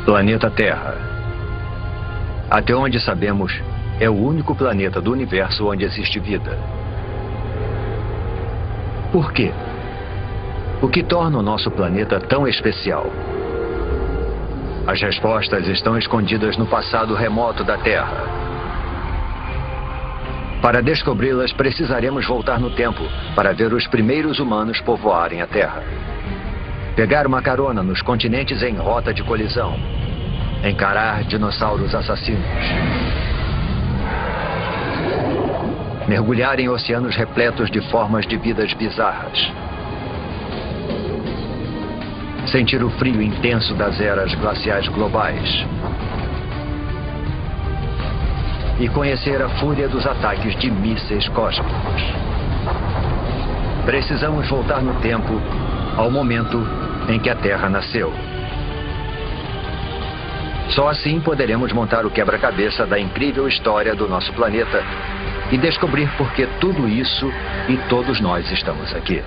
Planeta Terra. Até onde sabemos, é o único planeta do universo onde existe vida. Por quê? O que torna o nosso planeta tão especial? As respostas estão escondidas no passado remoto da Terra. Para descobri-las, precisaremos voltar no tempo para ver os primeiros humanos povoarem a Terra. Pegar uma carona nos continentes em rota de colisão. Encarar dinossauros assassinos. Mergulhar em oceanos repletos de formas de vidas bizarras. Sentir o frio intenso das eras glaciais globais. E conhecer a fúria dos ataques de mísseis cósmicos. Precisamos voltar no tempo ao momento em que a Terra nasceu. Só assim poderemos montar o quebra-cabeça da incrível história do nosso planeta e descobrir por que tudo isso e todos nós estamos aqui.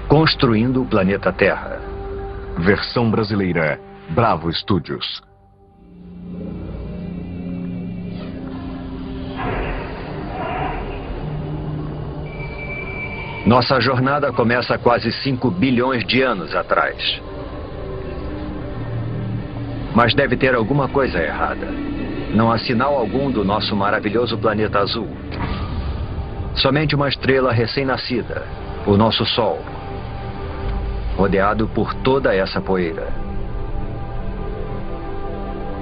Construindo o planeta Terra. Versão brasileira, Bravo Studios. Nossa jornada começa quase 5 bilhões de anos atrás. Mas deve ter alguma coisa errada. Não há sinal algum do nosso maravilhoso planeta azul. Somente uma estrela recém-nascida, o nosso Sol, rodeado por toda essa poeira.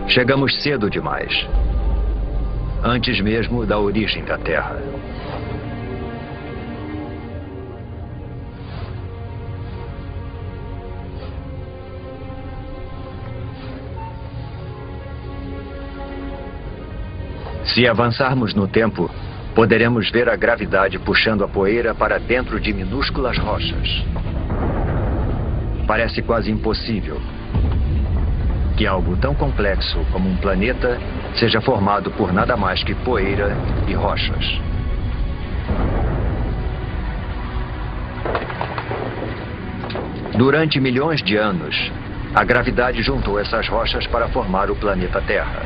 Chegamos cedo demais, antes mesmo da origem da Terra. Se avançarmos no tempo, poderemos ver a gravidade puxando a poeira para dentro de minúsculas rochas. Parece quase impossível que algo tão complexo como um planeta seja formado por nada mais que poeira e rochas. Durante milhões de anos, a gravidade juntou essas rochas para formar o planeta Terra.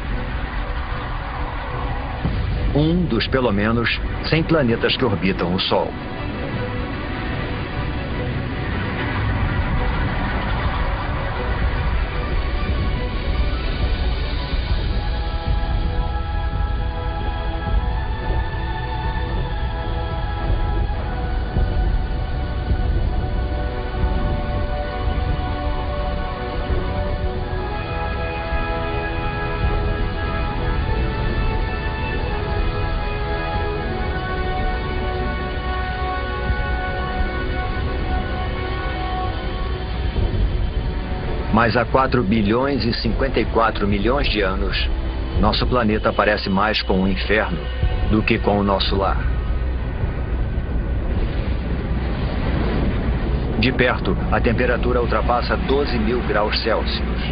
Um dos pelo menos 100 planetas que orbitam o Sol. Mas há 4 bilhões e 54 milhões de anos, nosso planeta parece mais com um inferno do que com o nosso lar. De perto, a temperatura ultrapassa 12 mil graus Celsius.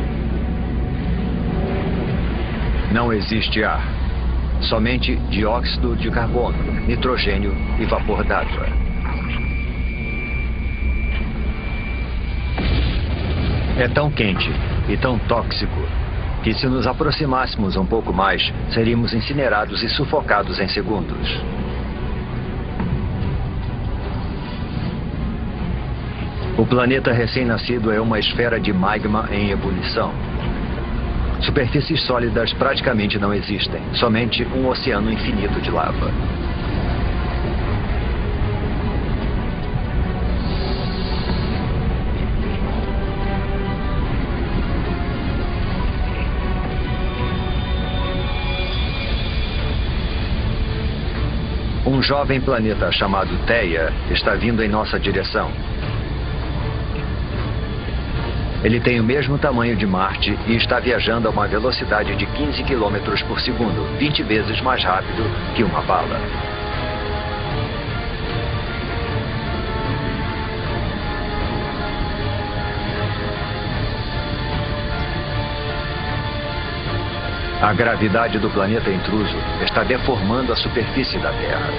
Não existe ar, somente dióxido de carbono, nitrogênio e vapor d'água. É tão quente e tão tóxico que, se nos aproximássemos um pouco mais, seríamos incinerados e sufocados em segundos. O planeta recém-nascido é uma esfera de magma em ebulição. Superfícies sólidas praticamente não existem, somente um oceano infinito de lava. Um jovem planeta chamado Theia está vindo em nossa direção. Ele tem o mesmo tamanho de Marte e está viajando a uma velocidade de 15 km por segundo, 20 vezes mais rápido que uma bala. A gravidade do planeta intruso está deformando a superfície da Terra.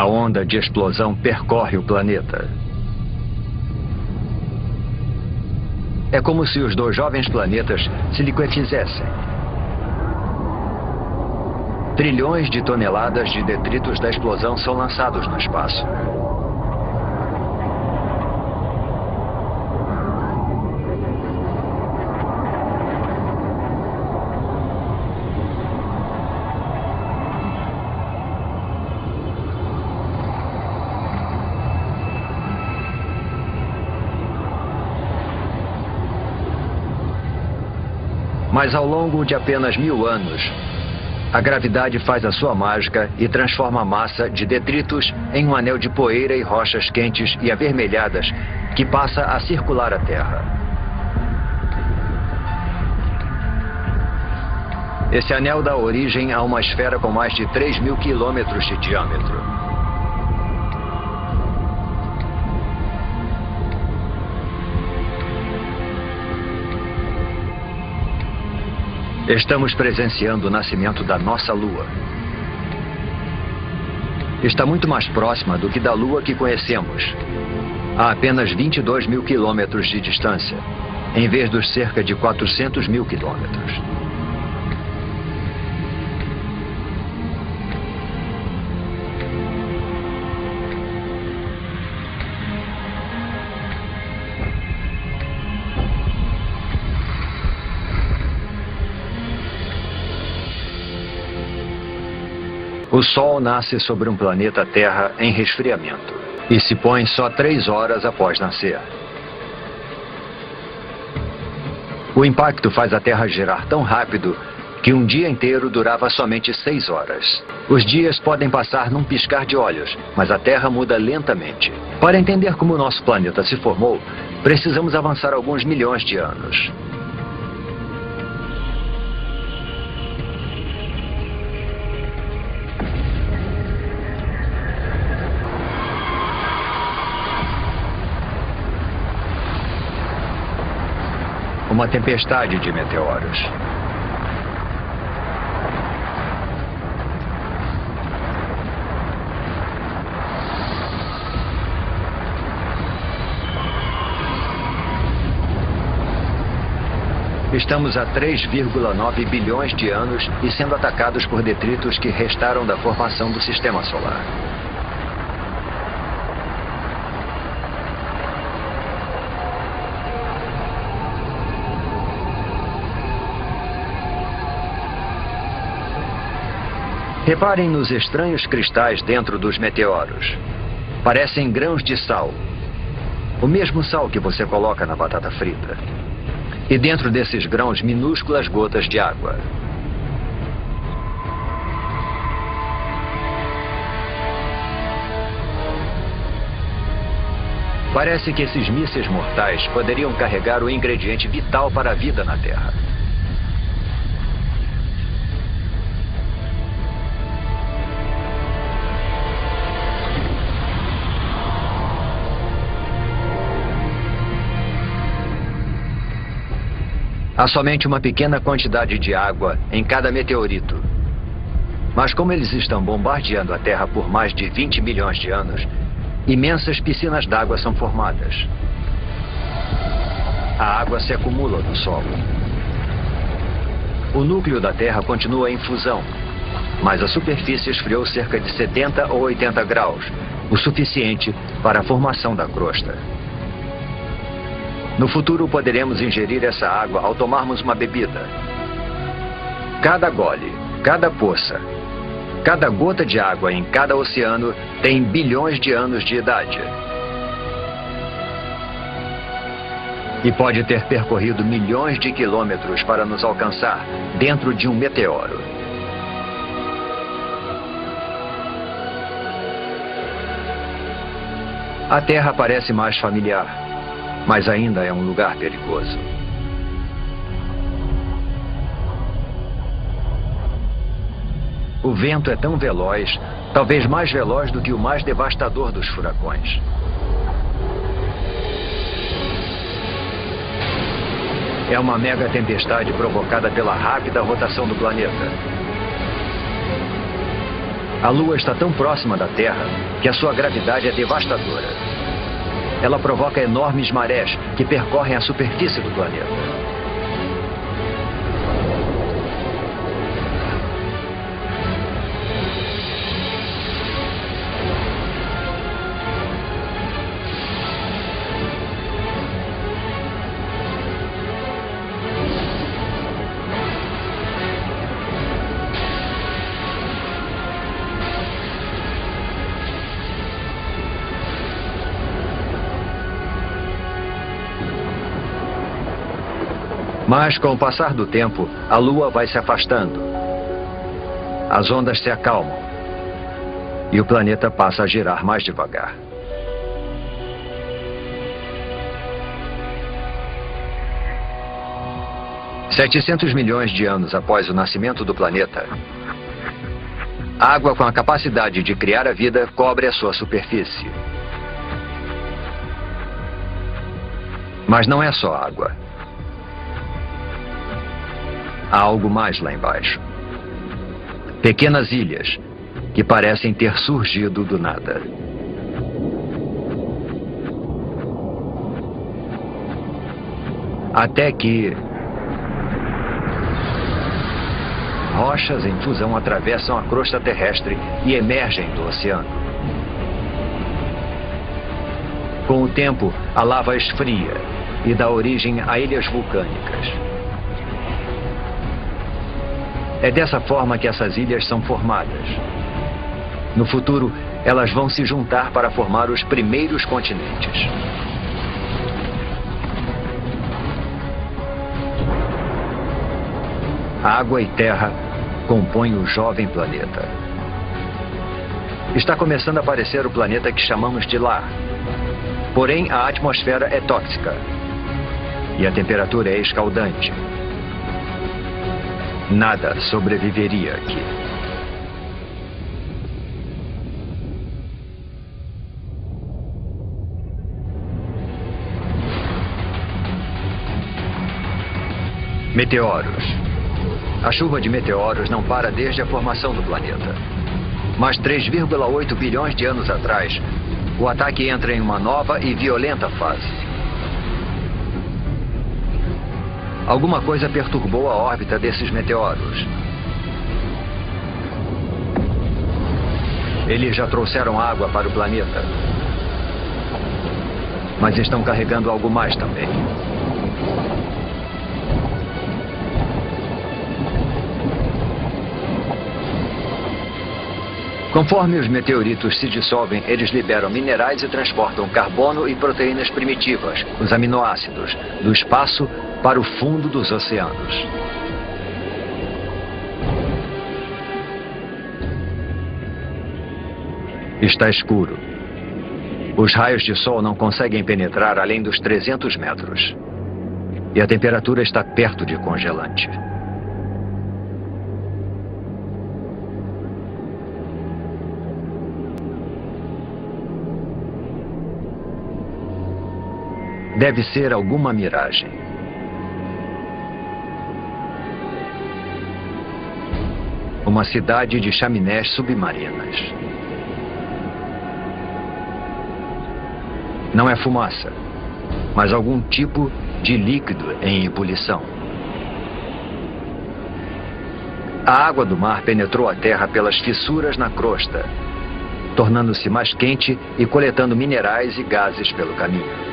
A onda de explosão percorre o planeta. É como se os dois jovens planetas se liquefizessem. Trilhões de toneladas de detritos da explosão são lançados no espaço. Mas ao longo de apenas 1000 anos, a gravidade faz a sua mágica e transforma a massa de detritos em um anel de poeira e rochas quentes e avermelhadas que passa a circular a Terra. Esse anel dá origem a uma esfera com mais de 3.000 quilômetros de diâmetro. Estamos presenciando o nascimento da nossa Lua. Está muito mais próxima do que da Lua que conhecemos, a apenas 22.000 quilômetros de distância, em vez dos cerca de 400.000 quilômetros. O Sol nasce sobre um planeta Terra em resfriamento e se põe só 3 horas após nascer. O impacto faz a Terra girar tão rápido que um dia inteiro durava somente 6 horas. Os dias podem passar num piscar de olhos, mas a Terra muda lentamente. Para entender como o nosso planeta se formou, precisamos avançar alguns milhões de anos. Uma tempestade de meteoros. Estamos a 3,9 bilhões de anos e sendo atacados por detritos que restaram da formação do Sistema Solar. Reparem nos estranhos cristais dentro dos meteoros. Parecem grãos de sal. O mesmo sal que você coloca na batata frita. E dentro desses grãos, minúsculas gotas de água. Parece que esses mísseis mortais poderiam carregar o ingrediente vital para a vida na Terra. Há somente uma pequena quantidade de água em cada meteorito. Mas como eles estão bombardeando a Terra por mais de 20 milhões de anos, imensas piscinas d'água são formadas. A água se acumula no solo. O núcleo da Terra continua em fusão, mas a superfície esfriou cerca de 70 ou 80 graus, o suficiente para a formação da crosta. No futuro poderemos ingerir essa água ao tomarmos uma bebida. Cada gole, cada poça, cada gota de água em cada oceano tem bilhões de anos de idade. E pode ter percorrido milhões de quilômetros para nos alcançar dentro de um meteoro. A Terra parece mais familiar, mas ainda é um lugar perigoso. O vento é tão veloz, talvez mais veloz do que o mais devastador dos furacões. É uma mega tempestade provocada pela rápida rotação do planeta. A Lua está tão próxima da Terra que a sua gravidade é devastadora. Ela provoca enormes marés que percorrem a superfície do planeta. Mas, com o passar do tempo, a Lua vai se afastando. As ondas se acalmam. E o planeta passa a girar mais devagar. $700 milhões de anos após o nascimento do planeta, a água com a capacidade de criar a vida cobre a sua superfície. Mas não é só água. Há algo mais lá embaixo. Pequenas ilhas que parecem ter surgido do nada. Até que rochas em fusão atravessam a crosta terrestre e emergem do oceano. Com o tempo, a lava esfria e dá origem a ilhas vulcânicas. É dessa forma que essas ilhas são formadas. No futuro, elas vão se juntar para formar os primeiros continentes. Água e terra compõem o jovem planeta. Está começando a aparecer o planeta que chamamos de lar. Porém, a atmosfera é tóxica. E a temperatura é escaldante. Nada sobreviveria aqui. Meteoros. A chuva de meteoros não para desde a formação do planeta. Mas 3,8 bilhões de anos atrás, o ataque entra em uma nova e violenta fase. Alguma coisa perturbou a órbita desses meteoros. Eles já trouxeram água para o planeta. Mas estão carregando algo mais também. Conforme os meteoritos se dissolvem, eles liberam minerais e transportam carbono e proteínas primitivas, os aminoácidos, do espaço para o fundo dos oceanos. Está escuro. Os raios de sol não conseguem penetrar além dos 300 metros. E a temperatura está perto de congelante. Deve ser alguma miragem. Uma cidade de chaminés submarinas. Não é fumaça, mas algum tipo de líquido em ebulição. A água do mar penetrou a terra pelas fissuras na crosta, tornando-se mais quente e coletando minerais e gases pelo caminho.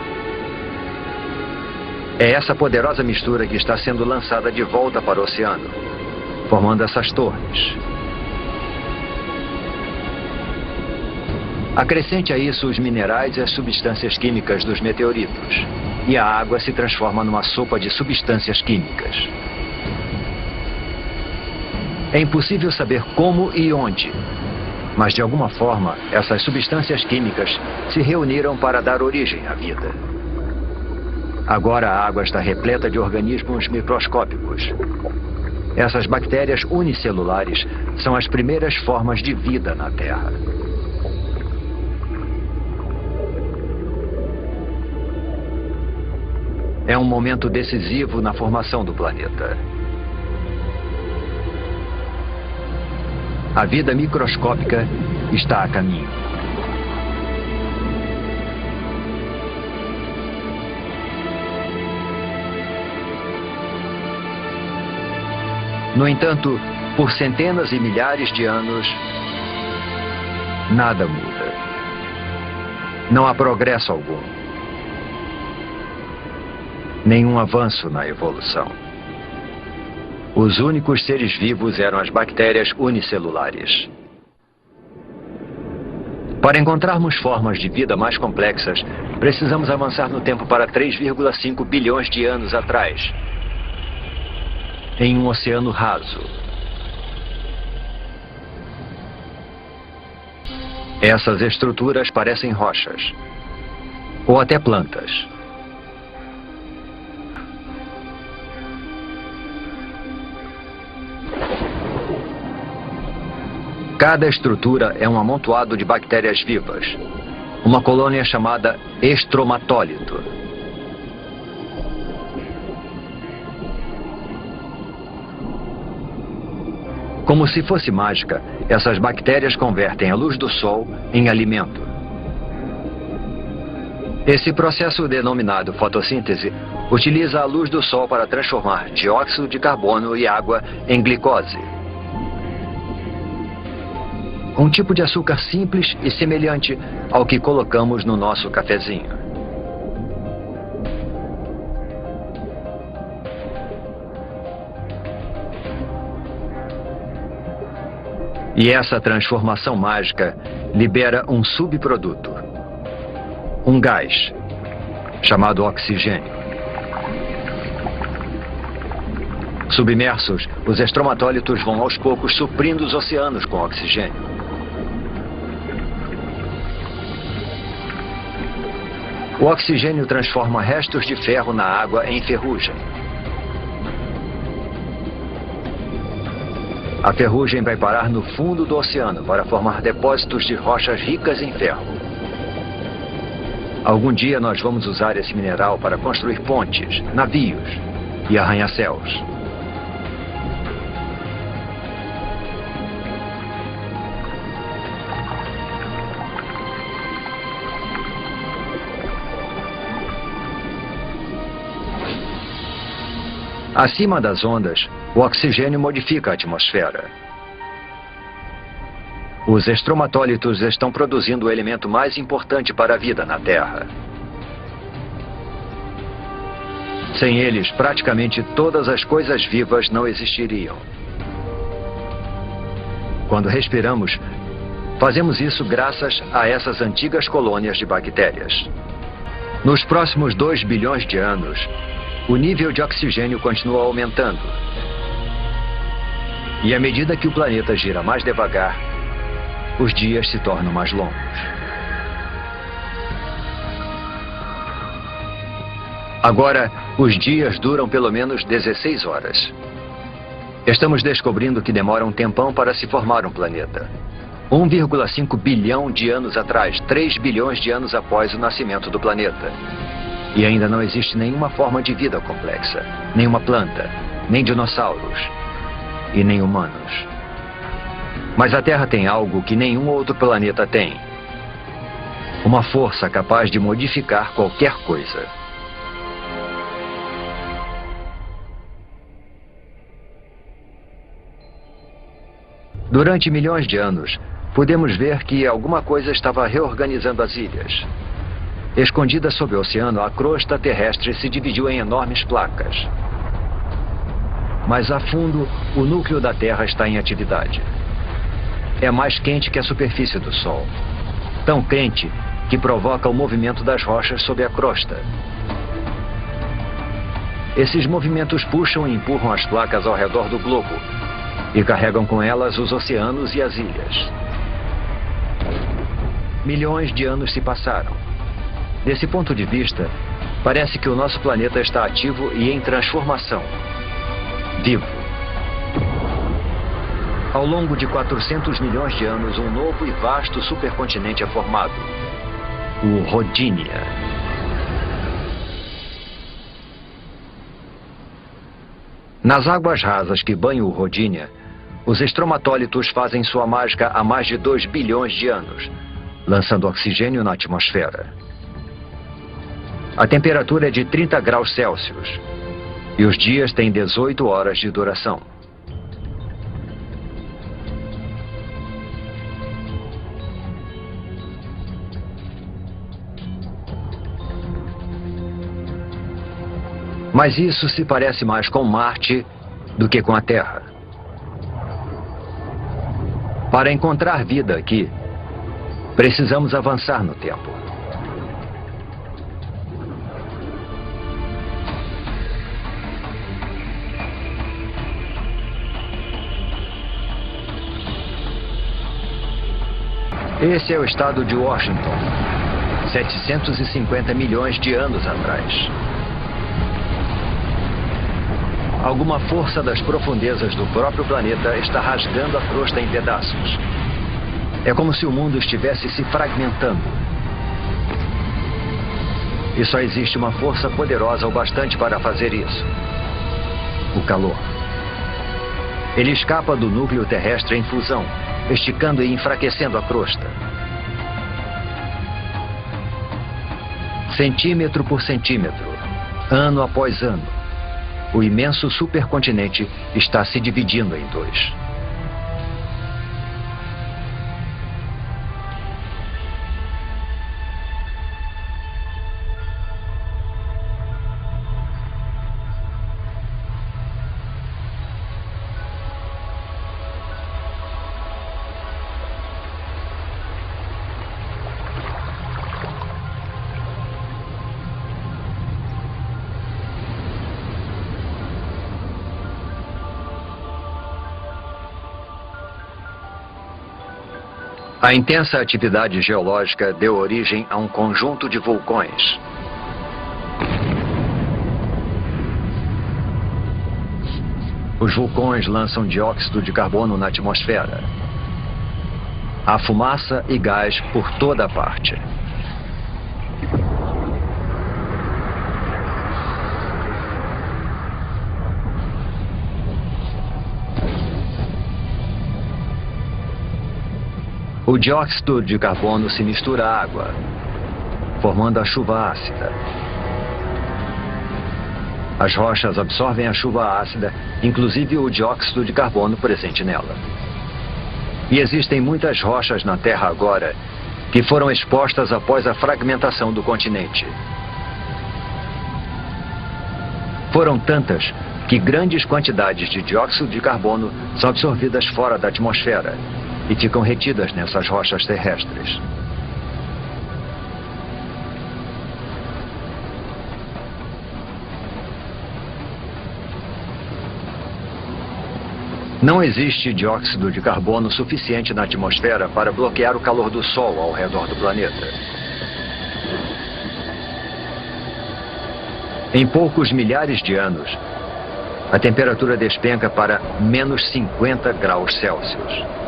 É essa poderosa mistura que está sendo lançada de volta para o oceano, formando essas torres. Acrescente a isso os minerais e as substâncias químicas dos meteoritos, e a água se transforma numa sopa de substâncias químicas. É impossível saber como e onde, mas de alguma forma essas substâncias químicas se reuniram para dar origem à vida. Agora a água está repleta de organismos microscópicos. Essas bactérias unicelulares são as primeiras formas de vida na Terra. É um momento decisivo na formação do planeta. A vida microscópica está a caminho. No entanto, por centenas e milhares de anos, nada muda. Não há progresso algum. Nenhum avanço na evolução. Os únicos seres vivos eram as bactérias unicelulares. Para encontrarmos formas de vida mais complexas, precisamos avançar no tempo para 3,5 bilhões de anos atrás, em um oceano raso. Essas estruturas parecem rochas, ou até plantas. Cada estrutura é um amontoado de bactérias vivas, uma colônia chamada estromatólito. Como se fosse mágica, essas bactérias convertem a luz do sol em alimento. Esse processo denominado fotossíntese utiliza a luz do sol para transformar dióxido de carbono e água em glicose. Um tipo de açúcar simples e semelhante ao que colocamos no nosso cafezinho. E essa transformação mágica libera um subproduto, um gás, chamado oxigênio. Submersos, os estromatólitos vão aos poucos suprindo os oceanos com oxigênio. O oxigênio transforma restos de ferro na água em ferrugem. A ferrugem vai parar no fundo do oceano para formar depósitos de rochas ricas em ferro. Algum dia nós vamos usar esse mineral para construir pontes, navios e arranha-céus. Acima das ondas, o oxigênio modifica a atmosfera. Os estromatólitos estão produzindo o elemento mais importante para a vida na Terra. Sem eles, praticamente todas as coisas vivas não existiriam. Quando respiramos, fazemos isso graças a essas antigas colônias de bactérias. Nos próximos 2 bilhões de anos, o nível de oxigênio continua aumentando. E à medida que o planeta gira mais devagar, os dias se tornam mais longos. Agora, os dias duram pelo menos 16 horas. Estamos descobrindo que demora um tempão para se formar um planeta. 1,5 bilhão de anos atrás, 3 bilhões de anos após o nascimento do planeta. E ainda não existe nenhuma forma de vida complexa. Nenhuma planta, nem dinossauros e nem humanos. Mas a Terra tem algo que nenhum outro planeta tem. Uma força capaz de modificar qualquer coisa. Durante milhões de anos, pudemos ver que alguma coisa estava reorganizando as ilhas. Escondida sob o oceano, a crosta terrestre se dividiu em enormes placas. Mas a fundo, o núcleo da Terra está em atividade. É mais quente que a superfície do Sol. Tão quente que provoca o movimento das rochas sob a crosta. Esses movimentos puxam e empurram as placas ao redor do globo e carregam com elas os oceanos e as ilhas. Milhões de anos se passaram. Desse ponto de vista, parece que o nosso planeta está ativo e em transformação. Vivo. Ao longo de 400 milhões de anos, um novo e vasto supercontinente é formado. O Rodinia. Nas águas rasas que banham o Rodinia, Os estromatólitos fazem sua mágica há mais de 2 bilhões de anos, lançando oxigênio na atmosfera. A temperatura é de 30 graus Celsius e os dias têm 18 horas de duração. Mas isso se parece mais com Marte do que com a Terra. Para encontrar vida aqui, precisamos avançar no tempo. Esse é o estado de Washington, 750 milhões de anos atrás. Alguma força das profundezas do próprio planeta está rasgando a crosta em pedaços. É como se o mundo estivesse se fragmentando. E só existe uma força poderosa o bastante para fazer isso: o calor. Ele escapa do núcleo terrestre em fusão, esticando e enfraquecendo a crosta. Centímetro por centímetro, ano após ano, o imenso supercontinente está se dividindo em dois. A intensa atividade geológica deu origem a um conjunto de vulcões. Os vulcões lançam dióxido de carbono na atmosfera. Há fumaça e gás por toda a parte. O dióxido de carbono se mistura à água, formando a chuva ácida. As rochas absorvem a chuva ácida, inclusive o dióxido de carbono presente nela. E existem muitas rochas na Terra agora que foram expostas após a fragmentação do continente. Foram tantas que grandes quantidades de dióxido de carbono são absorvidas fora da atmosfera e ficam retidas nessas rochas terrestres. Não existe dióxido de carbono suficiente na atmosfera para bloquear o calor do Sol ao redor do planeta. Em poucos milhares de anos, a temperatura despenca para menos 50 graus Celsius.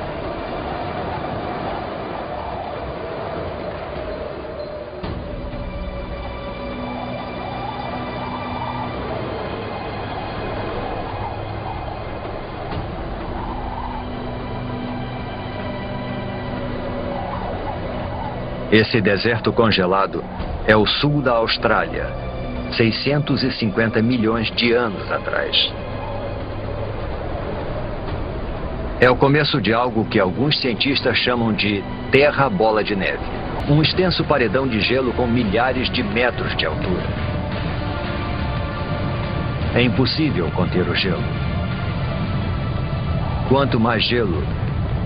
Esse deserto congelado é o sul da Austrália, 650 milhões de anos atrás. É o começo de algo que alguns cientistas chamam de Terra Bola de Neve. Um extenso paredão de gelo com milhares de metros de altura. É impossível conter o gelo. Quanto mais gelo,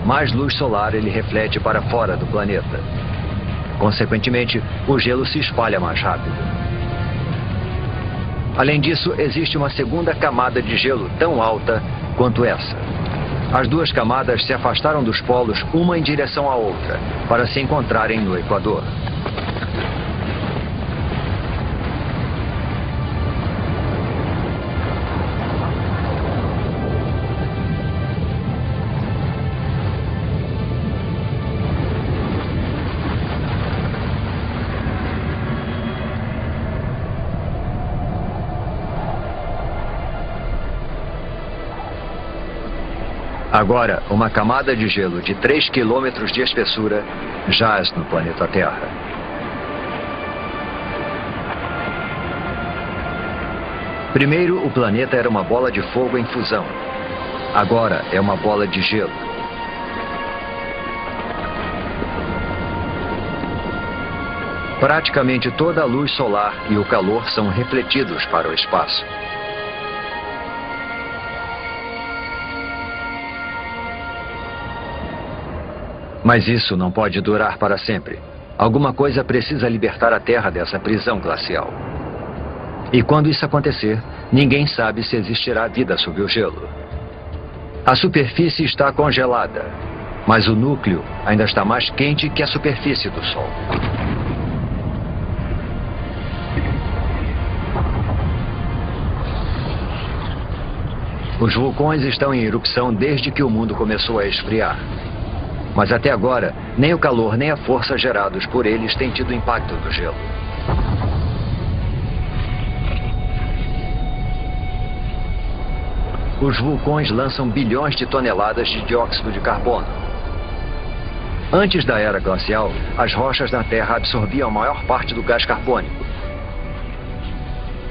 mais luz solar ele reflete para fora do planeta. Consequentemente, o gelo se espalha mais rápido. Além disso, existe uma segunda camada de gelo tão alta quanto essa. As duas camadas se afastaram dos polos, uma em direção à outra, para se encontrarem no Equador. Agora, uma camada de gelo de 3 quilômetros de espessura jaz no planeta Terra. Primeiro, o planeta era uma bola de fogo em fusão. Agora é uma bola de gelo. Praticamente toda a luz solar e o calor são refletidos para o espaço. Mas isso não pode durar para sempre. Alguma coisa precisa libertar a Terra dessa prisão glacial. E quando isso acontecer, ninguém sabe se existirá vida sob o gelo. A superfície está congelada, mas o núcleo ainda está mais quente que a superfície do Sol. Os vulcões estão em erupção desde que o mundo começou a esfriar. Mas até agora, nem o calor nem a força gerados por eles têm tido impacto no gelo. Os vulcões lançam bilhões de toneladas de dióxido de carbono. Antes da era glacial, as rochas na Terra absorviam a maior parte do gás carbônico.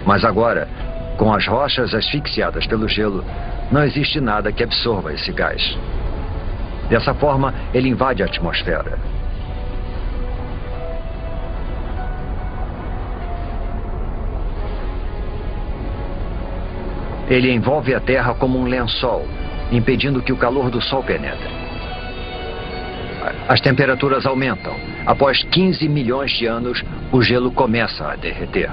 Mas agora, com as rochas asfixiadas pelo gelo, não existe nada que absorva esse gás. Dessa forma, ele invade a atmosfera. Ele envolve a Terra como um lençol, impedindo que o calor do Sol penetre. As temperaturas aumentam. Após 15 milhões de anos, o gelo começa a derreter.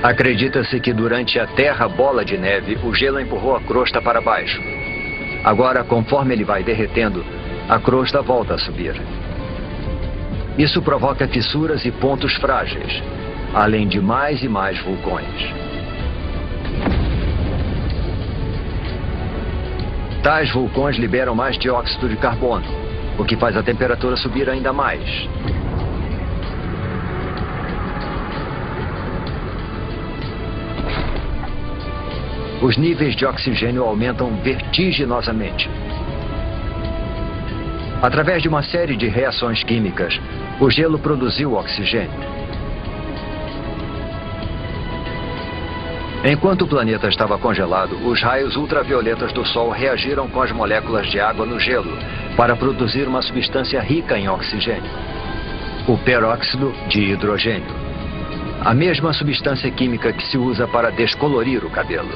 Acredita-se que durante a Terra Bola de Neve, o gelo empurrou a crosta para baixo. Agora, conforme ele vai derretendo, a crosta volta a subir. Isso provoca fissuras e pontos frágeis, além de mais e mais vulcões. Tais vulcões liberam mais dióxido de carbono, o que faz a temperatura subir ainda mais. Os níveis de oxigênio aumentam vertiginosamente. Através de uma série de reações químicas, o gelo produziu oxigênio. Enquanto o planeta estava congelado, os raios ultravioletas do Sol reagiram com as moléculas de água no gelo para produzir uma substância rica em oxigênio, o peróxido de hidrogênio. A mesma substância química que se usa para descolorir o cabelo.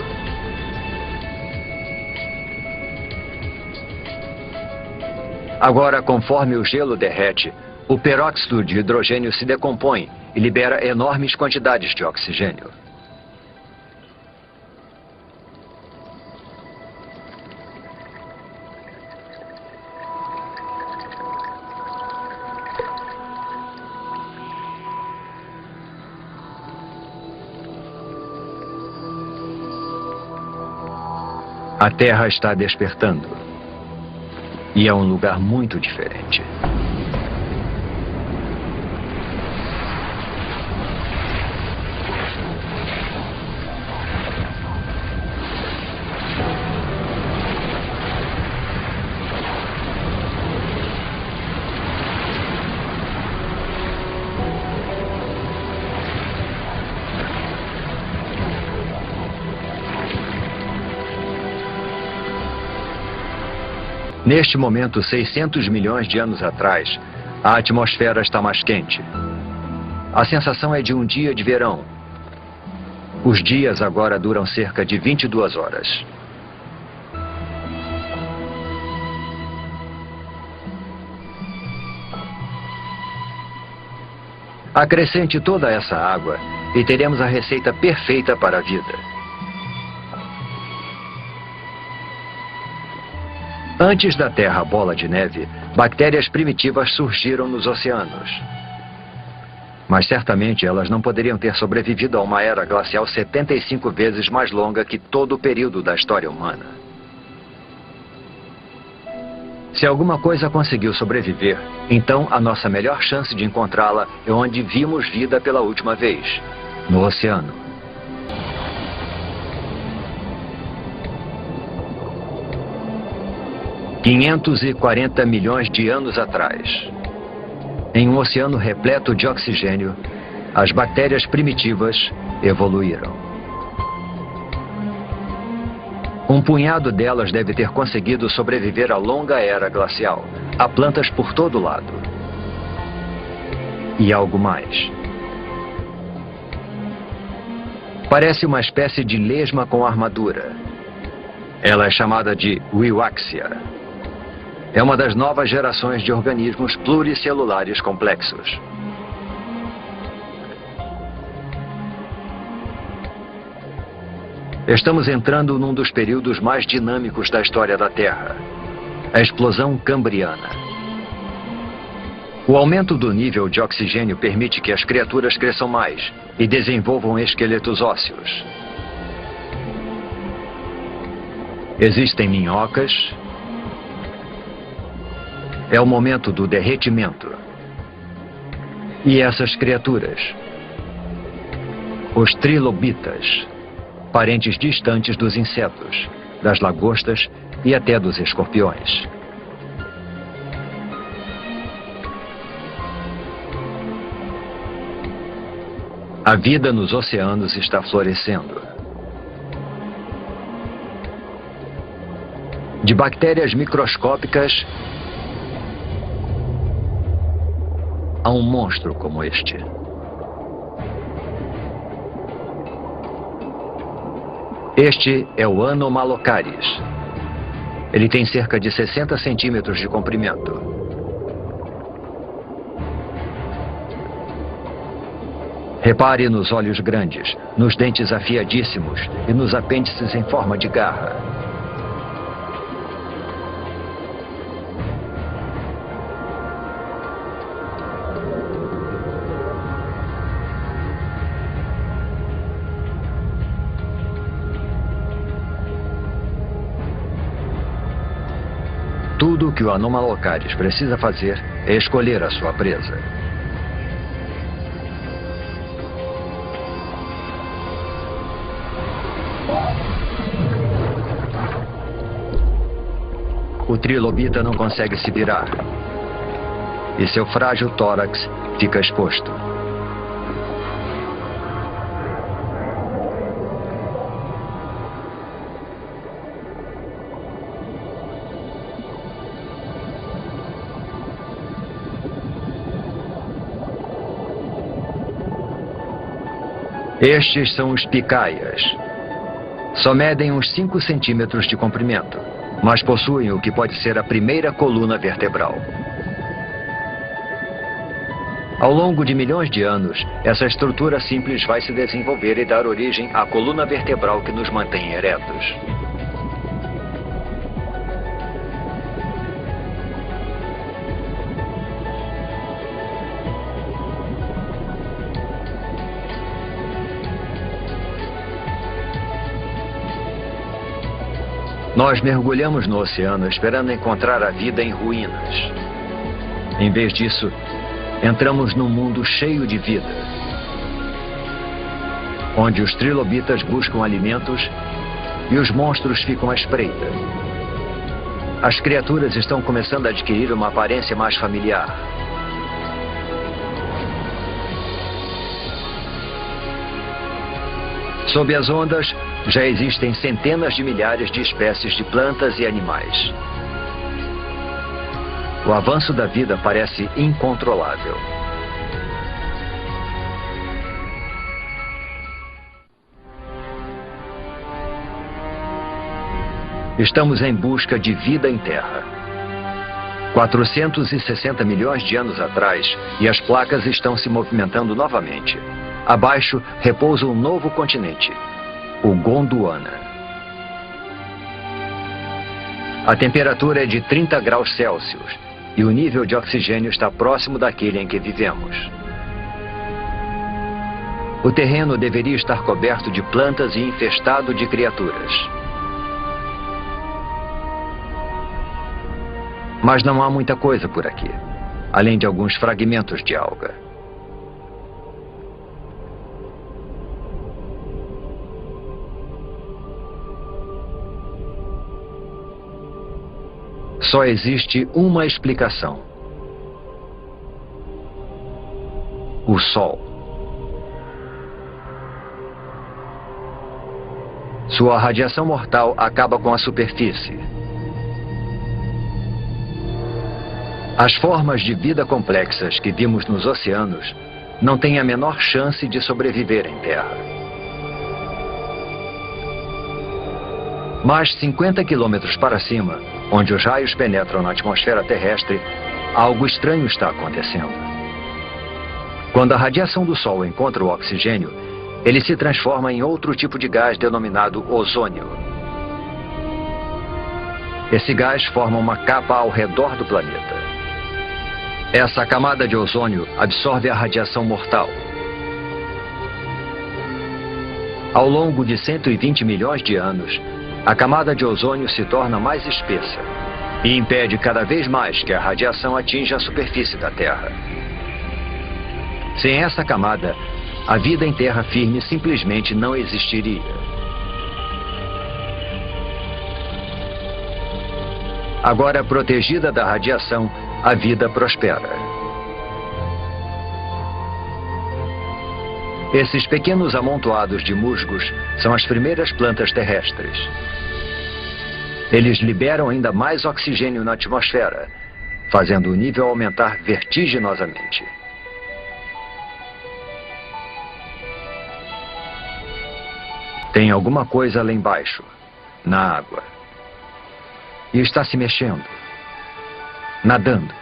Agora, conforme o gelo derrete, o peróxido de hidrogênio se decompõe e libera enormes quantidades de oxigênio. A Terra está despertando. E é um lugar muito diferente. Neste momento, 600 milhões de anos atrás, a atmosfera está mais quente. A sensação é de um dia de verão. Os dias agora duram cerca de 22 horas. Acrescente toda essa água e teremos a receita perfeita para a vida. Antes da Terra bola de neve, bactérias primitivas surgiram nos oceanos. Mas certamente elas não poderiam ter sobrevivido a uma era glacial 75 vezes mais longa que todo o período da história humana. Se alguma coisa conseguiu sobreviver, então a nossa melhor chance de encontrá-la é onde vimos vida pela última vez, no oceano. $540 milhões de anos atrás. Em um oceano repleto de oxigênio, as bactérias primitivas evoluíram. Um punhado delas deve ter conseguido sobreviver à longa era glacial. Há plantas por todo lado. E algo mais. Parece uma espécie de lesma com armadura. Ela é chamada de Wiwaxia. É uma das novas gerações de organismos pluricelulares complexos. Estamos entrando num dos períodos mais dinâmicos da história da Terra, a explosão cambriana. O aumento do nível de oxigênio permite que as criaturas cresçam mais e desenvolvam esqueletos ósseos. Existem minhocas. É o momento do derretimento. E essas criaturas, os trilobitas, parentes distantes dos insetos, das lagostas e até dos escorpiões. A vida nos oceanos está florescendo. De bactérias microscópicas a um monstro como este. Este é o Anomalocaris. Ele tem cerca de 60 centímetros de comprimento. Repare nos olhos grandes, nos dentes afiadíssimos e nos apêndices em forma de garra. Tudo o que o Anomalocaris precisa fazer é escolher a sua presa. O trilobita não consegue se virar. E seu frágil tórax fica exposto. Estes são os picaias. Só medem uns 5 centímetros de comprimento, mas possuem o que pode ser a primeira coluna vertebral. Ao longo de milhões de anos, essa estrutura simples vai se desenvolver e dar origem à coluna vertebral que nos mantém eretos. Nós mergulhamos no oceano esperando encontrar a vida em ruínas. Em vez disso, entramos num mundo cheio de vida, onde os trilobitas buscam alimentos e os monstros ficam à espreita. As criaturas estão começando a adquirir uma aparência mais familiar. Sob as ondas, já existem centenas de milhares de espécies de plantas e animais. O avanço da vida parece incontrolável. Estamos em busca de vida em Terra. 460 milhões de anos atrás, e as placas estão se movimentando novamente. Abaixo repousa um novo continente, o Gondwana. A temperatura é de 30 graus Celsius e o nível de oxigênio está próximo daquele em que vivemos. O terreno deveria estar coberto de plantas e infestado de criaturas. Mas não há muita coisa por aqui, além de alguns fragmentos de alga. Só existe uma explicação: o Sol. Sua radiação mortal acaba com a superfície. As formas de vida complexas que vimos nos oceanos não têm a menor chance de sobreviver em Terra. Mas 50 quilômetros para cima, onde os raios penetram na atmosfera terrestre, algo estranho está acontecendo. Quando a radiação do Sol encontra o oxigênio, ele se transforma em outro tipo de gás denominado ozônio. Esse gás forma uma capa ao redor do planeta. Essa camada de ozônio absorve a radiação mortal. Ao longo de 120 milhões de anos, a camada de ozônio se torna mais espessa e impede cada vez mais que a radiação atinja a superfície da Terra. Sem essa camada, a vida em terra firme simplesmente não existiria. Agora protegida da radiação, a vida prospera. Esses pequenos amontoados de musgos são as primeiras plantas terrestres. Eles liberam ainda mais oxigênio na atmosfera, fazendo o nível aumentar vertiginosamente. Tem alguma coisa lá embaixo, na água. E está se mexendo, nadando.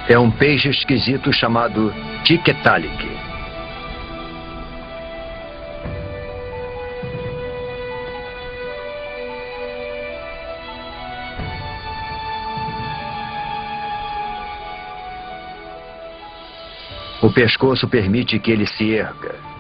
É um peixe esquisito chamado Tiktaalik. O pescoço permite que ele se erga.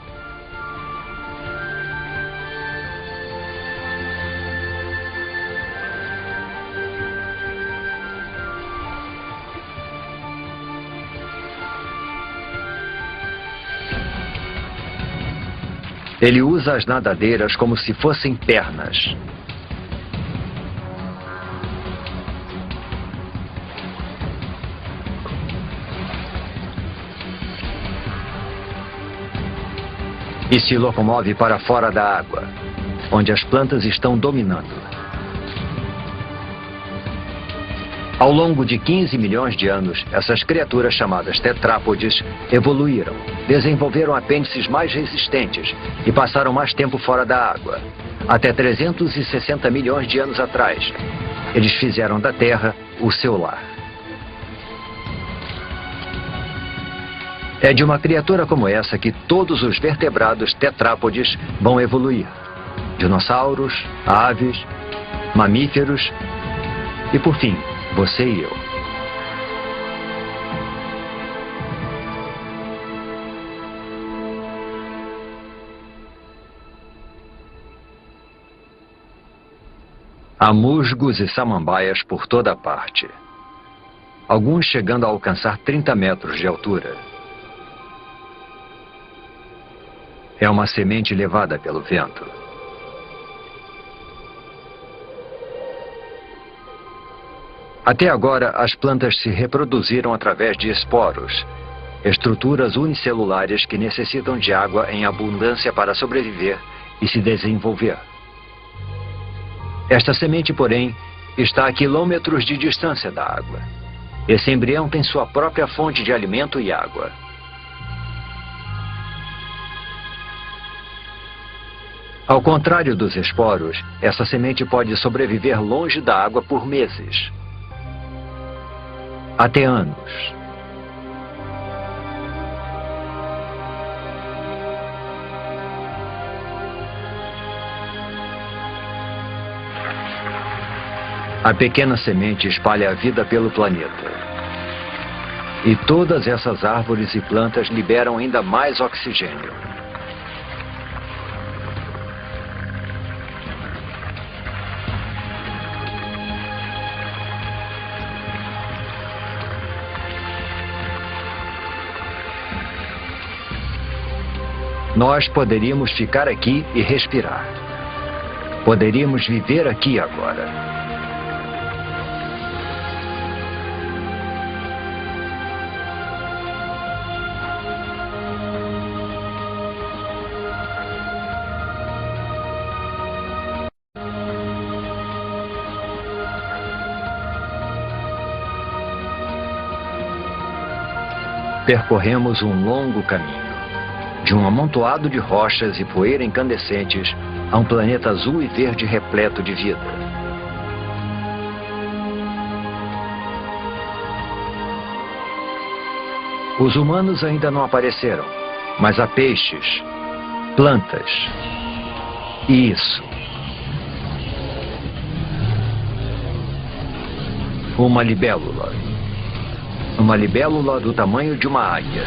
Ele usa as nadadeiras como se fossem pernas. E se locomove para fora da água, onde as plantas estão dominando. Ao longo de 15 milhões de anos, essas criaturas chamadas tetrápodes evoluíram, desenvolveram apêndices mais resistentes e passaram mais tempo fora da água. Até 360 milhões de anos atrás, eles fizeram da Terra o seu lar. É de uma criatura como essa que todos os vertebrados tetrápodes vão evoluir. Dinossauros, aves, mamíferos e, por fim, você e eu. Há musgos e samambaias por toda parte. Alguns chegando a alcançar 30 metros de altura. É uma semente levada pelo vento. Até agora, as plantas se reproduziram através de esporos, estruturas unicelulares que necessitam de água em abundância para sobreviver e se desenvolver. Esta semente, porém, está a quilômetros de distância da água. Esse embrião tem sua própria fonte de alimento e água. Ao contrário dos esporos, essa semente pode sobreviver longe da água por meses, até anos. A pequena semente espalha a vida pelo planeta. E todas essas árvores e plantas liberam ainda mais oxigênio. Nós poderíamos ficar aqui e respirar. Poderíamos viver aqui agora. Percorremos um longo caminho, de um amontoado de rochas e poeira incandescentes a um planeta azul e verde repleto de vida. Os humanos ainda não apareceram, mas há peixes, plantas e isso. Uma libélula. Uma libélula do tamanho de uma águia.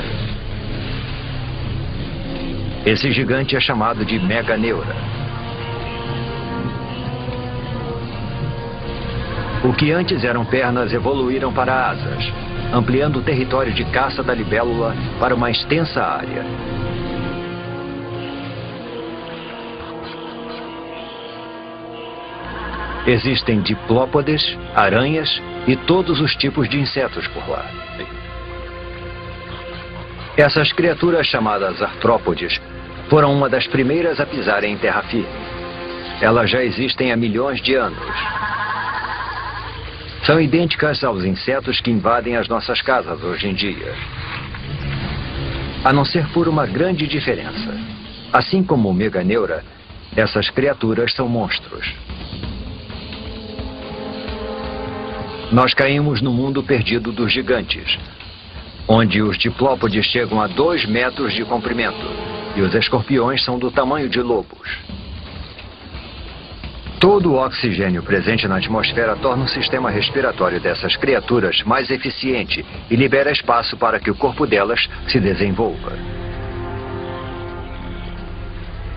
Esse gigante é chamado de Meganeura. O que antes eram pernas evoluíram para asas, ampliando o território de caça da libélula para uma extensa área. Existem diplópodes, aranhas e todos os tipos de insetos por lá. Essas criaturas chamadas artrópodes foram uma das primeiras a pisarem em terra firme. Elas já existem há milhões de anos. São idênticas aos insetos que invadem as nossas casas hoje em dia. A não ser por uma grande diferença. Assim como o Meganeura, essas criaturas são monstros. Nós caímos no mundo perdido dos gigantes, onde os diplópodes chegam a 2 metros de comprimento e os escorpiões são do tamanho de lobos. Todo o oxigênio presente na atmosfera torna o sistema respiratório dessas criaturas mais eficiente e libera espaço para que o corpo delas se desenvolva.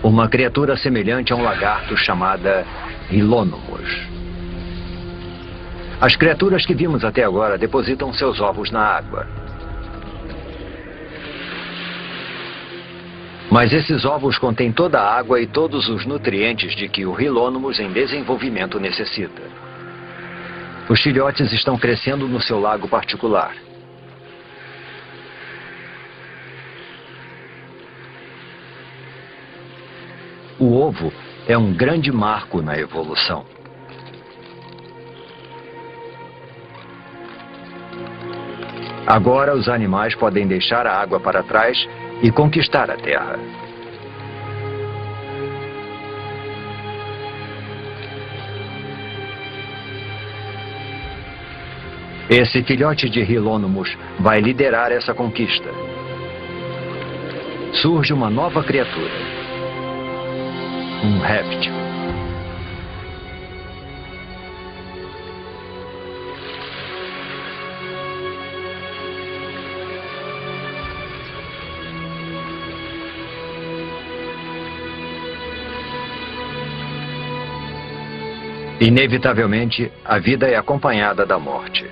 Uma criatura semelhante a um lagarto chamada Rilônomos. As criaturas que vimos até agora depositam seus ovos na água. Mas esses ovos contêm toda a água e todos os nutrientes de que o Rilônomos em desenvolvimento necessita. Os filhotes estão crescendo no seu lago particular. O ovo é um grande marco na evolução. Agora os animais podem deixar a água para trás e conquistar a terra. Esse filhote de Rilônomos vai liderar essa conquista. Surge uma nova criatura. Um réptil. Inevitavelmente, a vida é acompanhada da morte.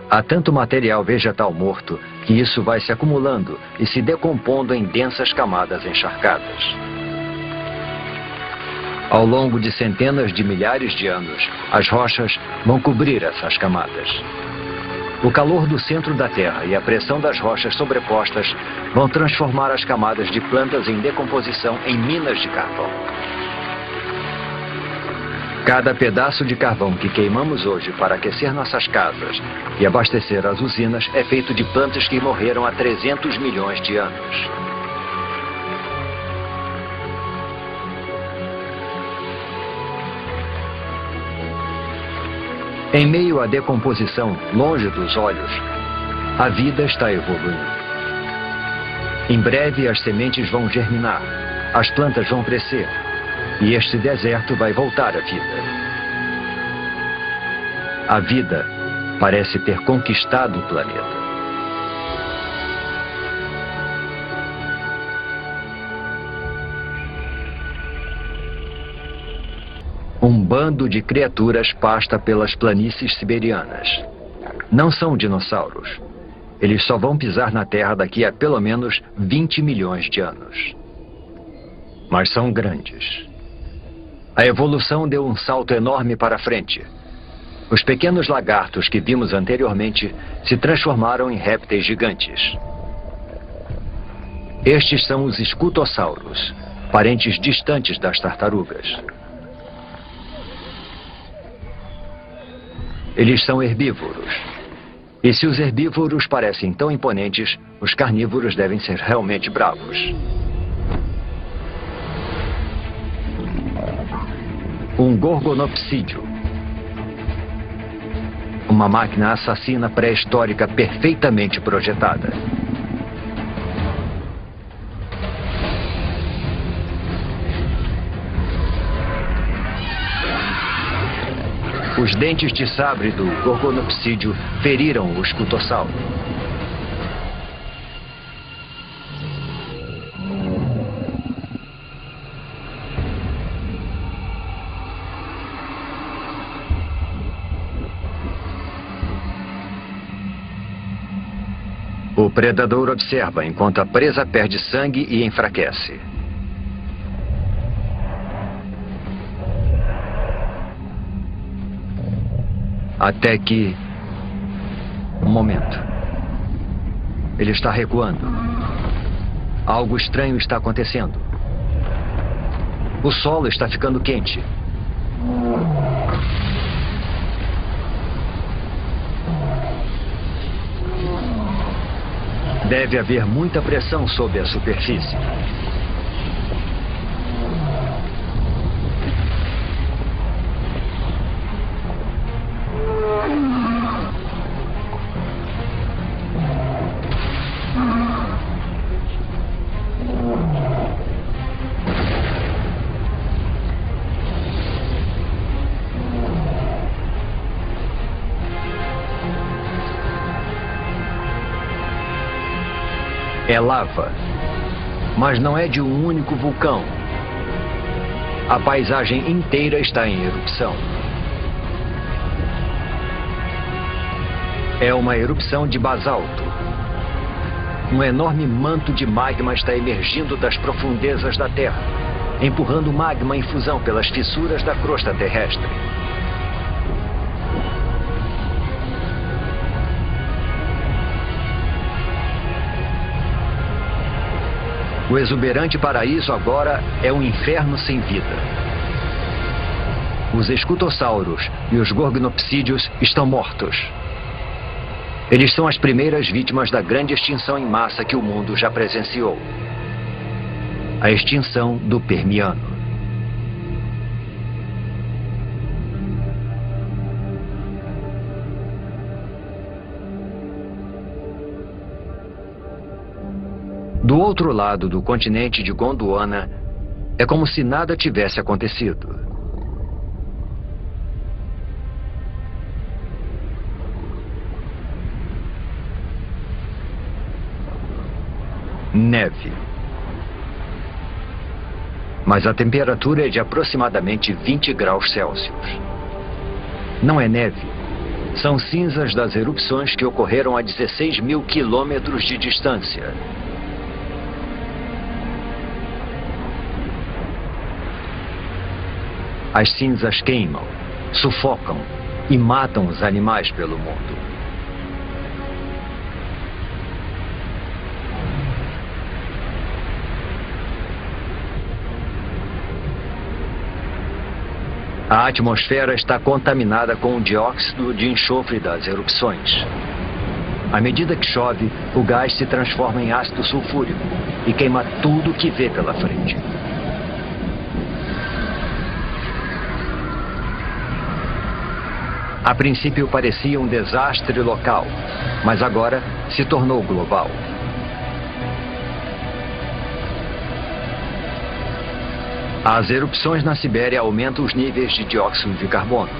Há tanto material vegetal morto que isso vai se acumulando e se decompondo em densas camadas encharcadas. Ao longo de centenas de milhares de anos, as rochas vão cobrir essas camadas. O calor do centro da Terra e a pressão das rochas sobrepostas vão transformar as camadas de plantas em decomposição em minas de carvão. Cada pedaço de carvão que queimamos hoje para aquecer nossas casas e abastecer as usinas é feito de plantas que morreram há 300 milhões de anos. Em meio à decomposição, longe dos olhos, a vida está evoluindo. Em breve as sementes vão germinar, as plantas vão crescer e este deserto vai voltar à vida. A vida parece ter conquistado o planeta. Um bando de criaturas pasta pelas planícies siberianas. Não são dinossauros. Eles só vão pisar na Terra daqui a pelo menos 20 milhões de anos. Mas são grandes. A evolução deu um salto enorme para frente. Os pequenos lagartos que vimos anteriormente se transformaram em répteis gigantes. Estes são os escutossauros, parentes distantes das tartarugas. Eles são herbívoros. E se os herbívoros parecem tão imponentes, os carnívoros devem ser realmente bravos. Um gorgonopsídeo. Uma máquina assassina pré-histórica perfeitamente projetada. Os dentes de sabre do gorgonopsídeo feriram o escutossauro. O predador observa enquanto a presa perde sangue e enfraquece. Até que... Um momento. Ele está recuando. Algo estranho está acontecendo. O solo está ficando quente. Deve haver muita pressão sob a superfície. É lava, mas não é de um único vulcão. A paisagem inteira está em erupção. É uma erupção de basalto. Um enorme manto de magma está emergindo das profundezas da Terra, empurrando magma em fusão pelas fissuras da crosta terrestre. O exuberante paraíso agora é um inferno sem vida. Os escutossauros e os gorgonopsídeos estão mortos. Eles são as primeiras vítimas da grande extinção em massa que o mundo já presenciou. A extinção do Permiano. Do outro lado do continente de Gondwana, é como se nada tivesse acontecido. Neve. Mas a temperatura é de aproximadamente 20 graus Celsius. Não é neve. São cinzas das erupções que ocorreram a 16 mil quilômetros de distância. As cinzas queimam, sufocam e matam os animais pelo mundo. A atmosfera está contaminada com o dióxido de enxofre das erupções. À medida que chove, o gás se transforma em ácido sulfúrico e queima tudo que vê pela frente. A princípio parecia um desastre local, mas agora se tornou global. As erupções na Sibéria aumentam os níveis de dióxido de carbono.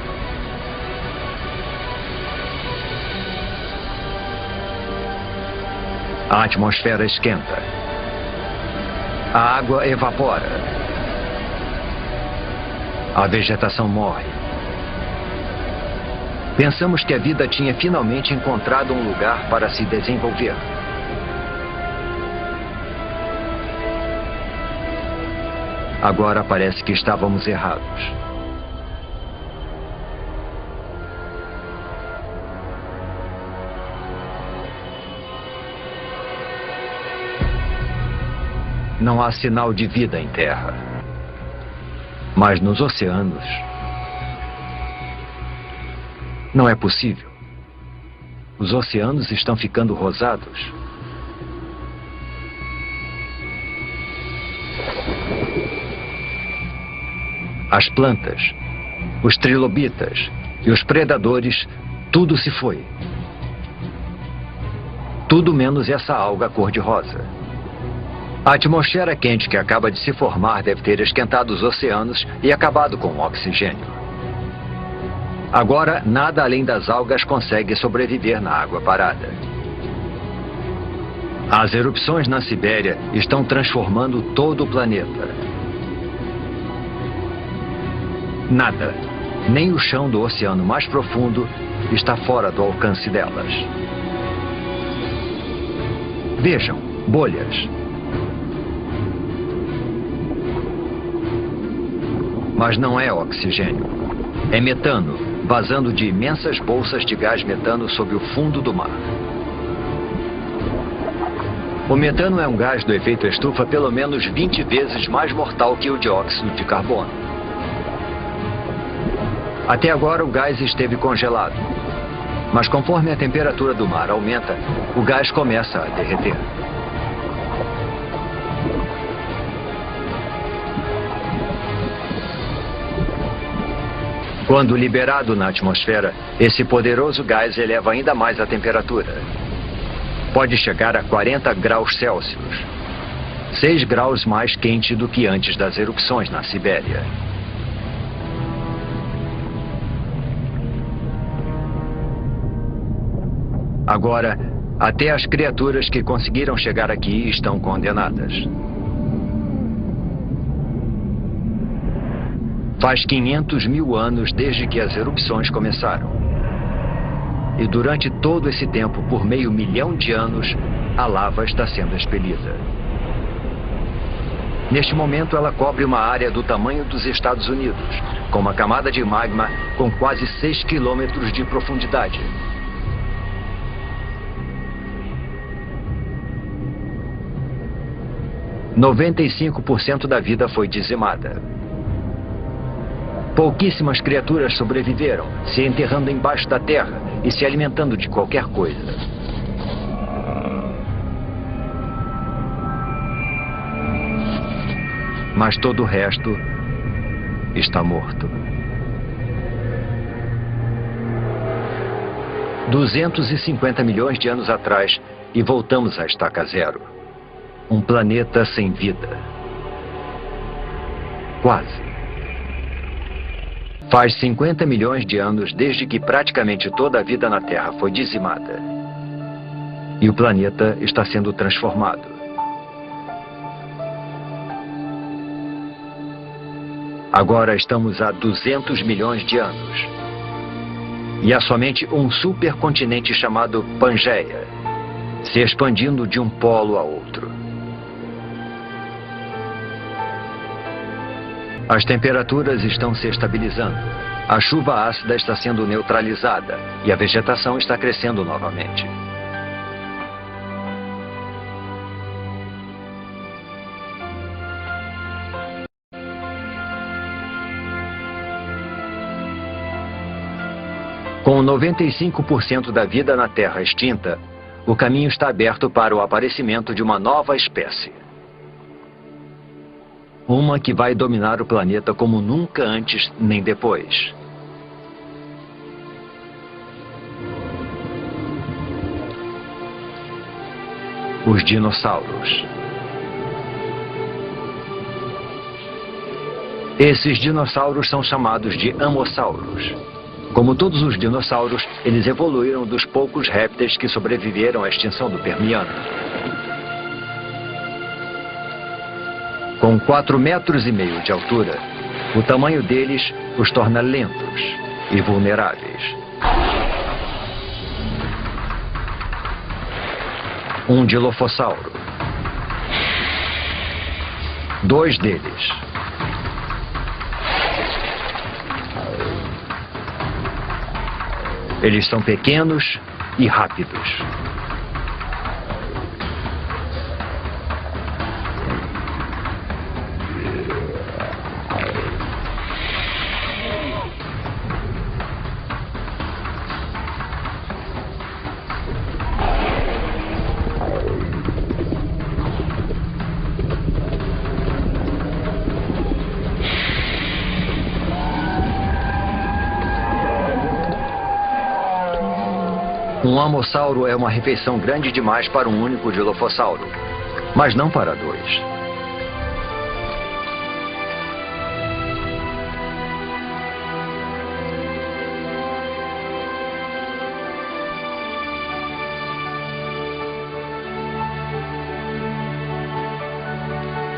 A atmosfera esquenta. A água evapora. A vegetação morre. Pensamos que a vida tinha finalmente encontrado um lugar para se desenvolver. Agora parece que estávamos errados. Não há sinal de vida em terra. Mas nos oceanos, não é possível. Os oceanos estão ficando rosados. As plantas, os trilobitas e os predadores, tudo se foi. Tudo menos essa alga cor-de-rosa. A atmosfera quente que acaba de se formar deve ter esquentado os oceanos e acabado com o oxigênio. Agora, nada além das algas consegue sobreviver na água parada. As erupções na Sibéria estão transformando todo o planeta. Nada, nem o chão do oceano mais profundo, está fora do alcance delas. Vejam, bolhas. Mas não é oxigênio. É metano, vazando de imensas bolsas de gás metano sob o fundo do mar. O metano é um gás do efeito estufa pelo menos 20 vezes mais mortal que o dióxido de carbono. Até agora o gás esteve congelado. Mas conforme a temperatura do mar aumenta, o gás começa a derreter. Quando liberado na atmosfera, esse poderoso gás eleva ainda mais a temperatura. Pode chegar a 40 graus Celsius, 6 graus mais quente do que antes das erupções na Sibéria. Agora, até as criaturas que conseguiram chegar aqui estão condenadas. Faz 500 mil anos desde que as erupções começaram. E durante todo esse tempo, por meio milhão de anos, a lava está sendo expelida. Neste momento, ela cobre uma área do tamanho dos Estados Unidos, com uma camada de magma com quase 6 quilômetros de profundidade. – 95% da vida foi dizimada. Pouquíssimas criaturas sobreviveram, se enterrando embaixo da terra e se alimentando de qualquer coisa. Mas todo o resto está morto. 250 milhões de anos atrás e voltamos à estaca zero. Um planeta sem vida. Quase. Faz 50 milhões de anos desde que praticamente toda a vida na Terra foi dizimada. E o planeta está sendo transformado. Agora estamos há 200 milhões de anos. E há somente um supercontinente chamado Pangeia, se expandindo de um polo a outro. As temperaturas estão se estabilizando, a chuva ácida está sendo neutralizada e a vegetação está crescendo novamente. Com 95% da vida na Terra extinta, o caminho está aberto para o aparecimento de uma nova espécie. Uma que vai dominar o planeta como nunca antes nem depois. Os dinossauros. Esses dinossauros são chamados de amossauros. Como todos os dinossauros, eles evoluíram dos poucos répteis que sobreviveram à extinção do Permiano. Com 4,5 metros de altura, o tamanho deles os torna lentos e vulneráveis. Um dilofossauro. 2 deles. Eles são pequenos e rápidos. Um amossauro é uma refeição grande demais para um único dilofossauro, mas não para 2.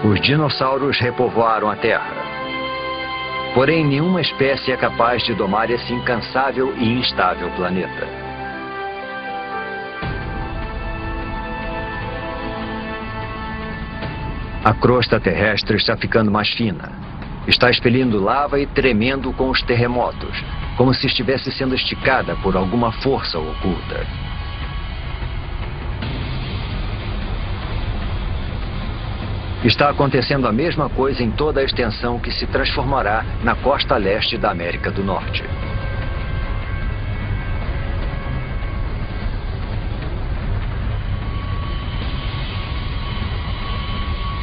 Os dinossauros repovoaram a Terra. Porém, nenhuma espécie é capaz de domar esse incansável e instável planeta. A crosta terrestre está ficando mais fina. Está expelindo lava e tremendo com os terremotos, como se estivesse sendo esticada por alguma força oculta. Está acontecendo a mesma coisa em toda a extensão que se transformará na costa leste da América do Norte.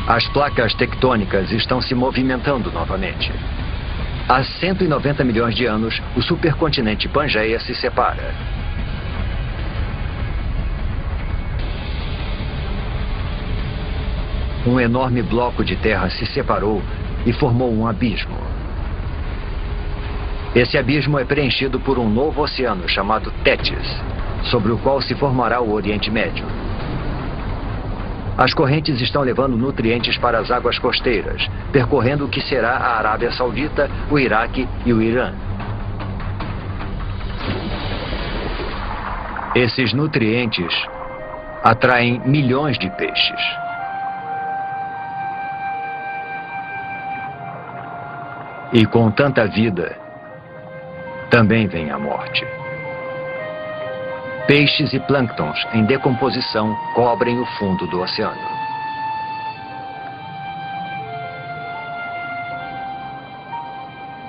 As placas tectônicas estão se movimentando novamente. Há 190 milhões de anos, o supercontinente Pangeia se separa. Um enorme bloco de terra se separou e formou um abismo. Esse abismo é preenchido por um novo oceano chamado Tétis, sobre o qual se formará o Oriente Médio. As correntes estão levando nutrientes para as águas costeiras, percorrendo o que será a Arábia Saudita, o Iraque e o Irã. Esses nutrientes atraem milhões de peixes. E com tanta vida, também vem a morte. Peixes e plânctons em decomposição cobrem o fundo do oceano.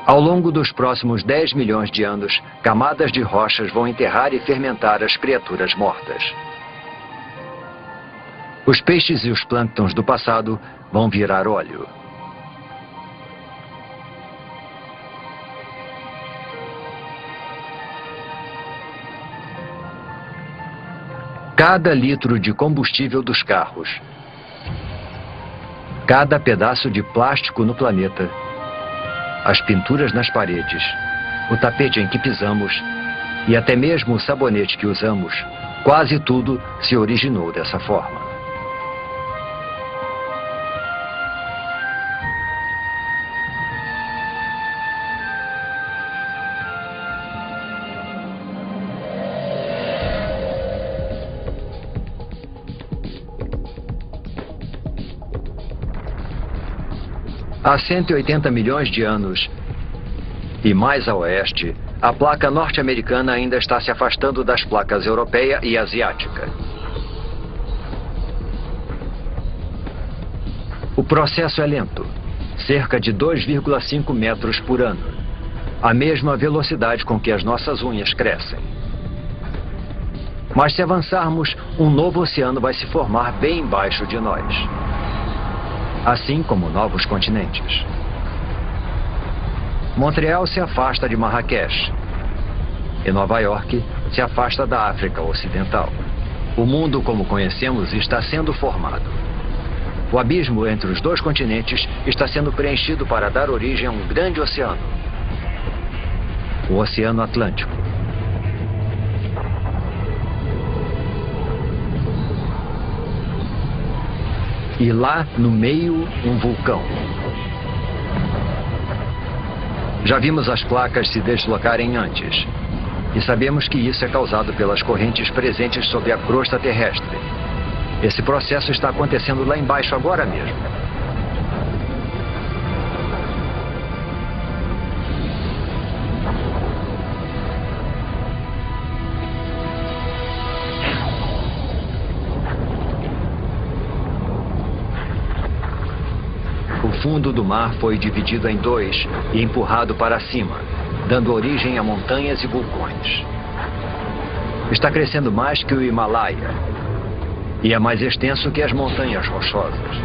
Ao longo dos próximos 10 milhões de anos, camadas de rochas vão enterrar e fermentar as criaturas mortas. Os peixes e os plânctons do passado vão virar óleo. Cada litro de combustível dos carros, cada pedaço de plástico no planeta, as pinturas nas paredes, o tapete em que pisamos e até mesmo o sabonete que usamos, quase tudo se originou dessa forma. Há 180 milhões de anos, e mais a oeste, a placa norte-americana ainda está se afastando das placas europeia e asiática. O processo é lento, cerca de 2,5 metros por ano, a mesma velocidade com que as nossas unhas crescem. Mas se avançarmos, um novo oceano vai se formar bem embaixo de nós. Assim como novos continentes. Montreal se afasta de Marrakech e Nova York se afasta da África Ocidental. O mundo como conhecemos está sendo formado. O abismo entre os dois continentes está sendo preenchido para dar origem a um grande oceano. O Oceano Atlântico. E lá, no meio, um vulcão. Já vimos as placas se deslocarem antes. E sabemos que isso é causado pelas correntes presentes sob a crosta terrestre. Esse processo está acontecendo lá embaixo agora mesmo. O fundo do mar foi dividido em dois e empurrado para cima, dando origem a montanhas e vulcões. Está crescendo mais que o Himalaia e é mais extenso que as montanhas rochosas.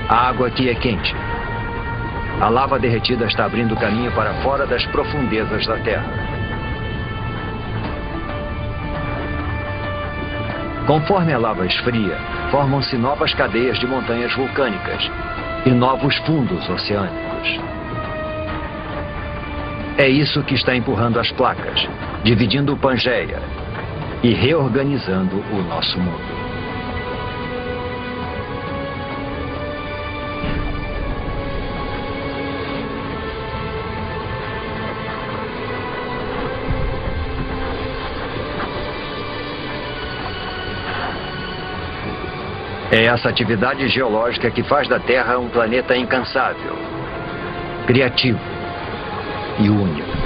A água aqui é quente. A lava derretida está abrindo caminho para fora das profundezas da Terra. Conforme a lava esfria, formam-se novas cadeias de montanhas vulcânicas e novos fundos oceânicos. É isso que está empurrando as placas, dividindo o Pangeia e reorganizando o nosso mundo. É essa atividade geológica que faz da Terra um planeta incansável, criativo e único.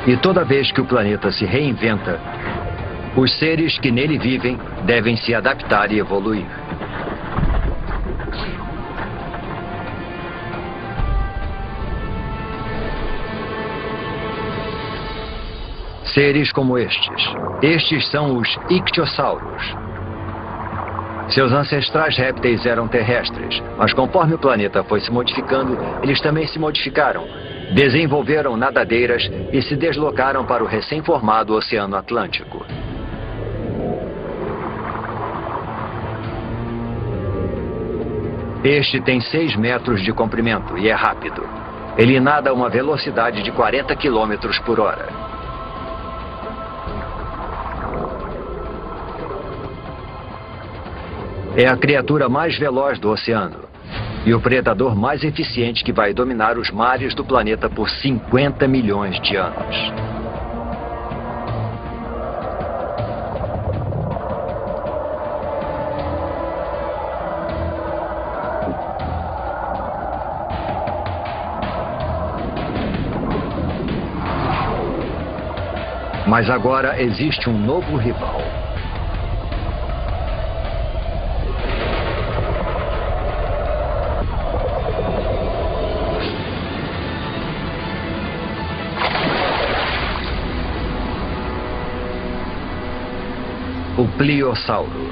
E toda vez que o planeta se reinventa, os seres que nele vivem devem se adaptar e evoluir. Seres como estes. Estes são os ictiossauros. Seus ancestrais répteis eram terrestres, mas conforme o planeta foi se modificando, eles também se modificaram, desenvolveram nadadeiras e se deslocaram para o recém-formado Oceano Atlântico. Este tem 6 metros de comprimento e é rápido. Ele nada a uma velocidade de 40 quilômetros por hora. É a criatura mais veloz do oceano e o predador mais eficiente que vai dominar os mares do planeta por 50 milhões de anos. Mas agora existe um novo rival. O Pliossauro.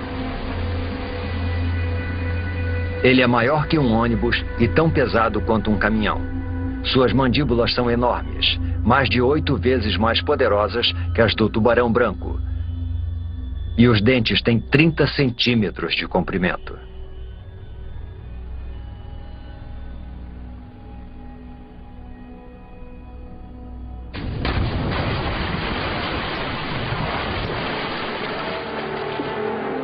Ele é maior que um ônibus e tão pesado quanto um caminhão. Suas mandíbulas são enormes, mais de 8 vezes mais poderosas que as do tubarão branco. E os dentes têm 30 centímetros de comprimento.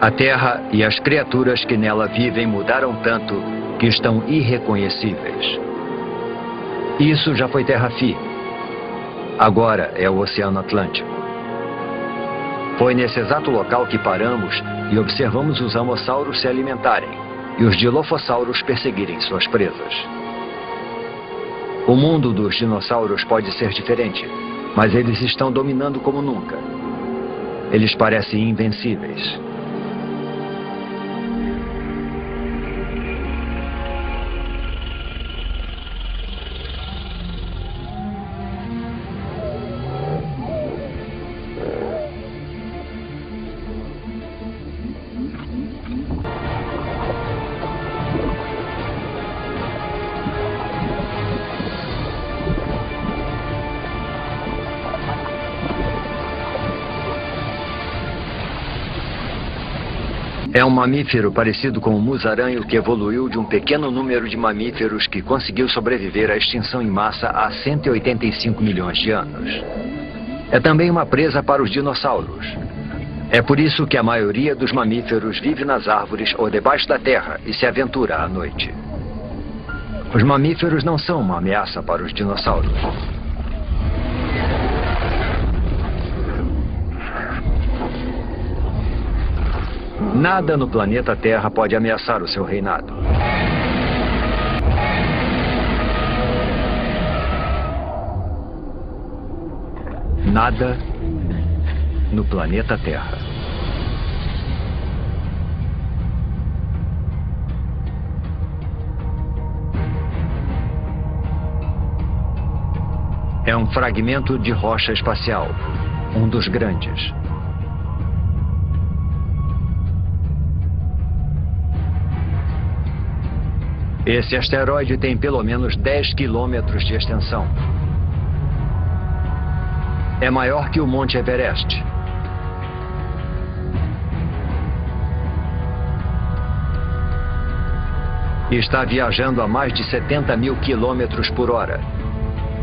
A Terra e as criaturas que nela vivem mudaram tanto que estão irreconhecíveis. Isso já foi terra firme. Agora é o Oceano Atlântico. Foi nesse exato local que paramos e observamos os amossauros se alimentarem e os dilofossauros perseguirem suas presas. O mundo dos dinossauros pode ser diferente, mas eles estão dominando como nunca. Eles parecem invencíveis. É um mamífero parecido com o musaranho que evoluiu de um pequeno número de mamíferos que conseguiu sobreviver à extinção em massa há 185 milhões de anos. É também uma presa para os dinossauros. É por isso que a maioria dos mamíferos vive nas árvores ou debaixo da terra e se aventura à noite. Os mamíferos não são uma ameaça para os dinossauros. Nada no planeta Terra pode ameaçar o seu reinado. Nada no planeta Terra. É um fragmento de rocha espacial, um dos grandes. Esse asteroide tem pelo menos 10 quilômetros de extensão. É maior que o Monte Everest. E está viajando a mais de 70 mil quilômetros por hora,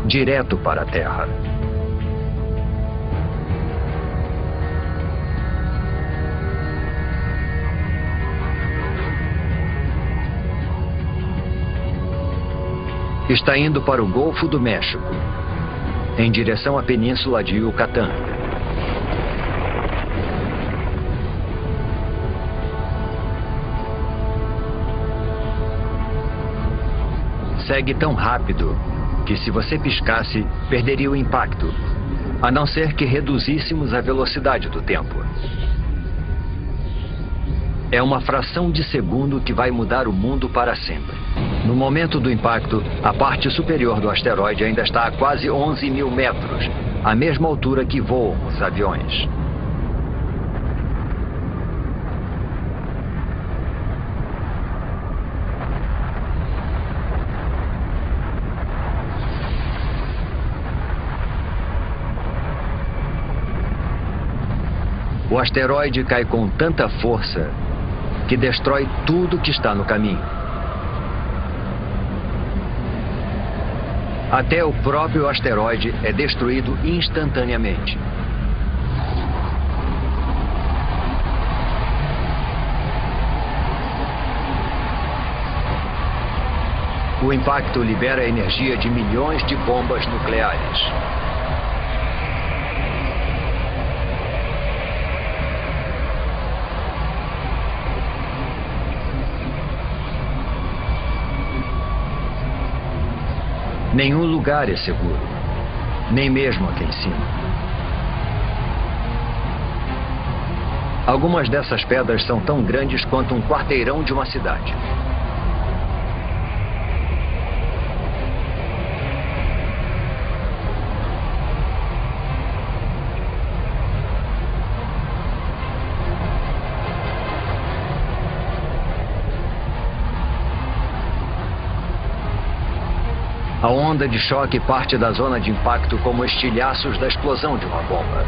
direto para a Terra. Está indo para o Golfo do México, em direção à Península de Yucatán. Segue tão rápido que, se você piscasse, perderia o impacto, a não ser que reduzíssemos a velocidade do tempo. É uma fração de segundo que vai mudar o mundo para sempre. No momento do impacto, a parte superior do asteroide ainda está a quase 11 mil metros, a mesma altura que voam os aviões. O asteroide cai com tanta força que destrói tudo que está no caminho. Até o próprio asteroide é destruído instantaneamente. O impacto libera a energia de milhões de bombas nucleares. Nenhum lugar é seguro, nem mesmo aqui em cima. Algumas dessas pedras são tão grandes quanto um quarteirão de uma cidade. A onda de choque parte da zona de impacto como estilhaços da explosão de uma bomba.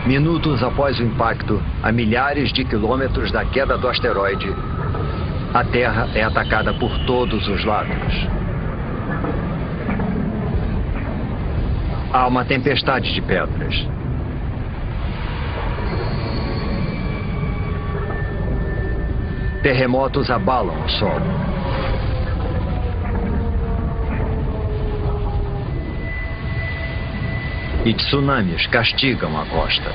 Minutos após o impacto, a milhares de quilômetros da queda do asteroide, a Terra é atacada por todos os lados. Há uma tempestade de pedras. Terremotos abalam o solo. E tsunamis castigam a costa.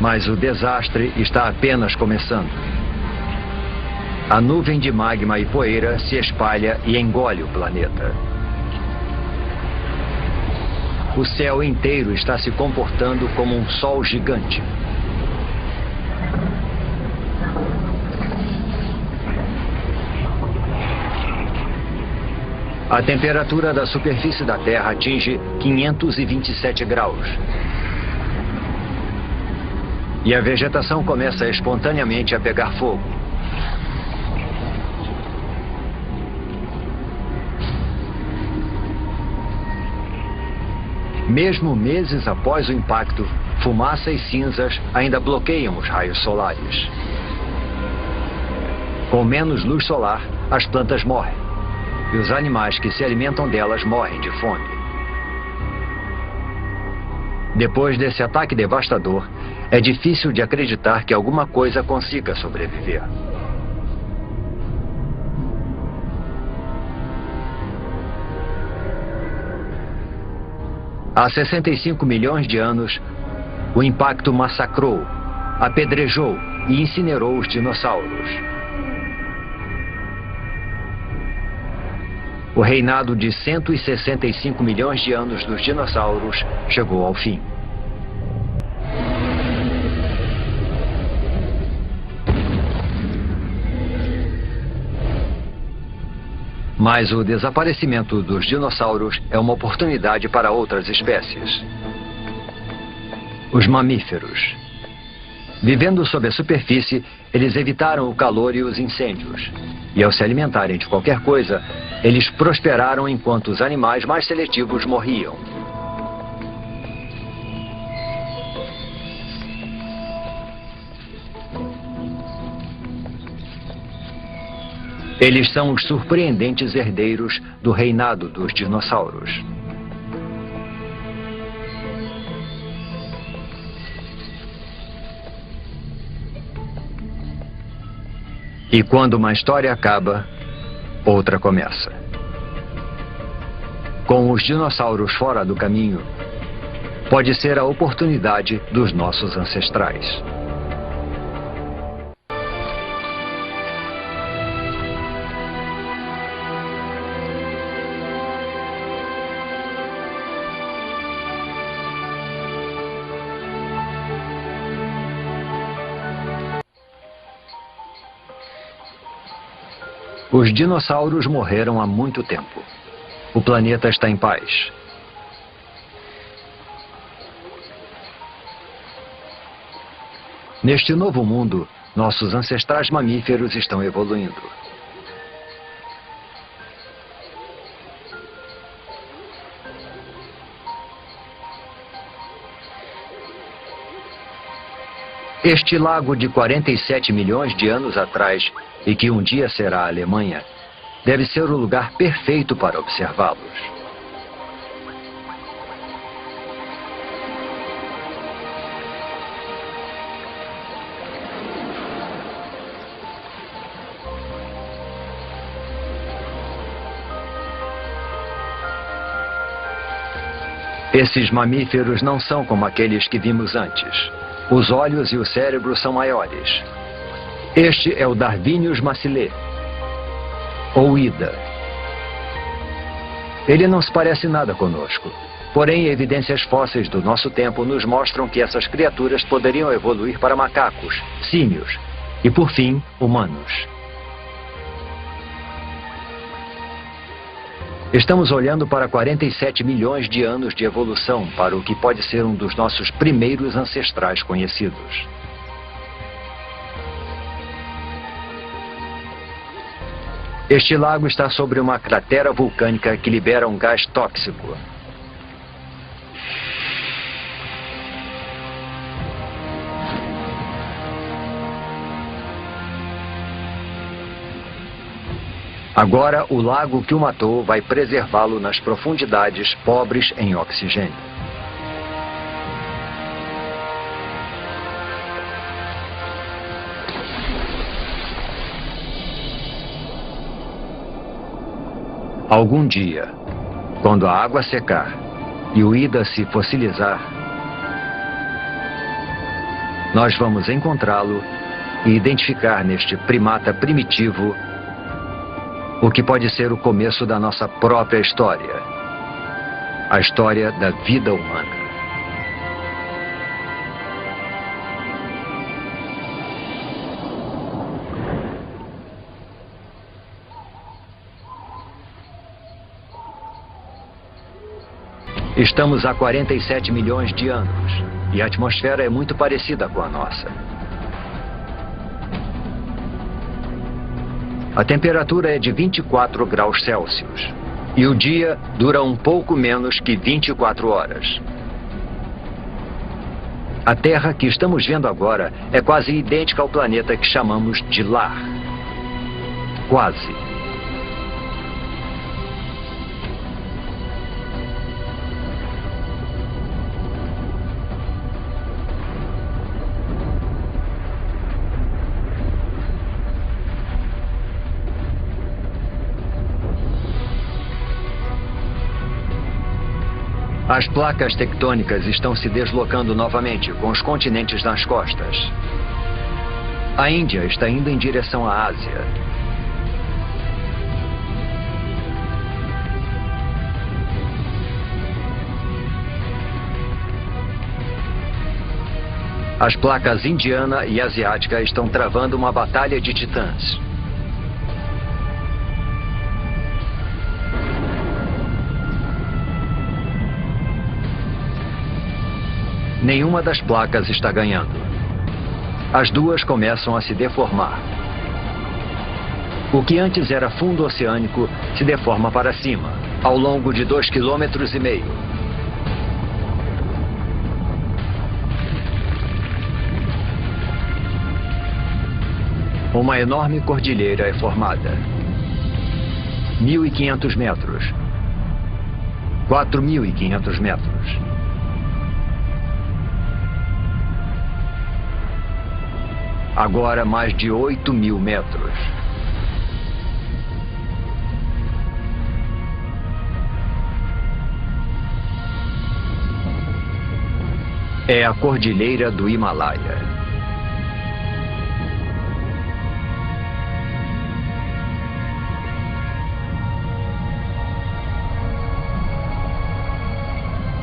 Mas o desastre está apenas começando. A nuvem de magma e poeira se espalha e engole o planeta. O céu inteiro está se comportando como um sol gigante. A temperatura da superfície da Terra atinge 527 graus. E a vegetação começa espontaneamente a pegar fogo. Mesmo meses após o impacto, fumaça e cinzas ainda bloqueiam os raios solares. Com menos luz solar, as plantas morrem. E os animais que se alimentam delas morrem de fome. Depois desse ataque devastador, é difícil de acreditar que alguma coisa consiga sobreviver. Há 65 milhões de anos, o impacto massacrou, apedrejou e incinerou os dinossauros. O reinado de 165 milhões de anos dos dinossauros chegou ao fim. Mas o desaparecimento dos dinossauros é uma oportunidade para outras espécies. Os mamíferos. Vivendo sob a superfície, eles evitaram o calor e os incêndios. E ao se alimentarem de qualquer coisa, eles prosperaram enquanto os animais mais seletivos morriam. Eles são os surpreendentes herdeiros do reinado dos dinossauros. E quando uma história acaba, outra começa. Com os dinossauros fora do caminho, pode ser a oportunidade dos nossos ancestrais. Os dinossauros morreram há muito tempo. O planeta está em paz. Neste novo mundo, nossos ancestrais mamíferos estão evoluindo. Este lago de 47 milhões de anos atrás, e que um dia será a Alemanha, deve ser o lugar perfeito para observá-los. Esses mamíferos não são como aqueles que vimos antes. Os olhos e o cérebro são maiores. Este é o Darwinius massilae, ou Ida. Ele não se parece nada conosco. Porém, evidências fósseis do nosso tempo nos mostram que essas criaturas poderiam evoluir para macacos, símios e, por fim, humanos. Estamos olhando para 47 milhões de anos de evolução para o que pode ser um dos nossos primeiros ancestrais conhecidos. Este lago está sobre uma cratera vulcânica que libera um gás tóxico. Agora, o lago que o matou vai preservá-lo nas profundidades pobres em oxigênio. Algum dia, quando a água secar e o Ida se fossilizar, Nós vamos encontrá-lo e identificar neste primata primitivo o que pode ser o começo da nossa própria história. A história da vida humana. Estamos há 47 milhões de anos e a atmosfera é muito parecida com a nossa. A temperatura é de 24 graus Celsius e o dia dura um pouco menos que 24 horas. A Terra que estamos vendo agora é quase idêntica ao planeta que chamamos de lar. Quase. As placas tectônicas estão se deslocando novamente, com os continentes nas costas. A Índia está indo em direção à Ásia. As placas indiana e asiática estão travando uma batalha de titãs. Nenhuma das placas está ganhando. As duas começam a se deformar. O que antes era fundo oceânico se deforma para cima, ao longo de 2,5 km. Uma enorme cordilheira é formada. 1.500 metros. 4.500 metros. Agora mais de 8.000 metros. É a Cordilheira do Himalaia.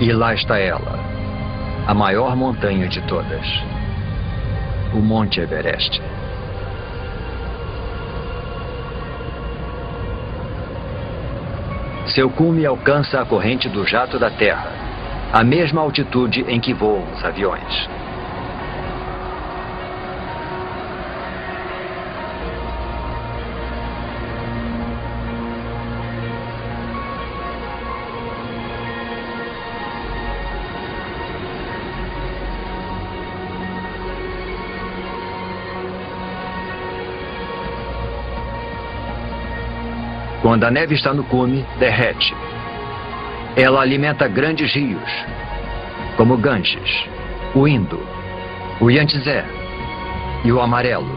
E lá está ela, a maior montanha de todas. O Monte Everest. Seu cume alcança a corrente do jato da Terra, a mesma altitude em que voam os aviões. Quando a neve está no cume, derrete. Ela alimenta grandes rios, como o Ganges, o Indo, o Yangtze e o Amarelo.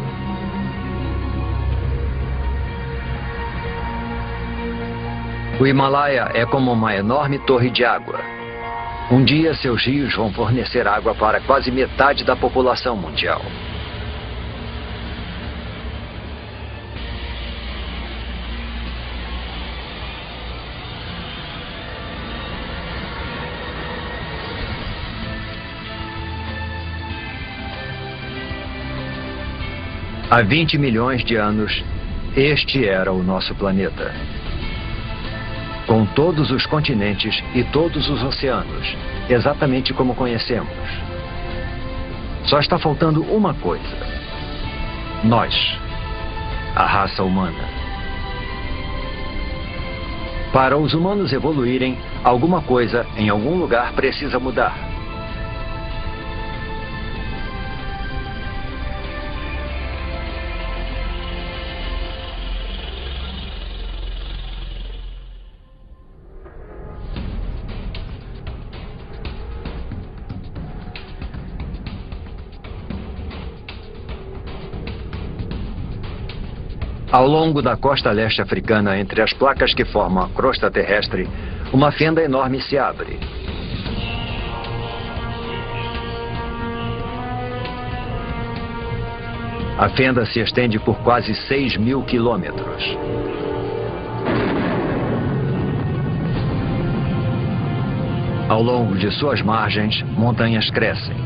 O Himalaia é como uma enorme torre de água. Um dia seus rios vão fornecer água para quase metade da população mundial. Há 20 milhões de anos, este era o nosso planeta. Com todos os continentes e todos os oceanos, exatamente como conhecemos. Só está faltando uma coisa. Nós, a raça humana. Para os humanos evoluírem, alguma coisa em algum lugar precisa mudar. Ao longo da costa leste africana, entre as placas que formam a crosta terrestre, uma fenda enorme se abre. A fenda se estende por quase 6.000 quilômetros. Ao longo de suas margens, montanhas crescem.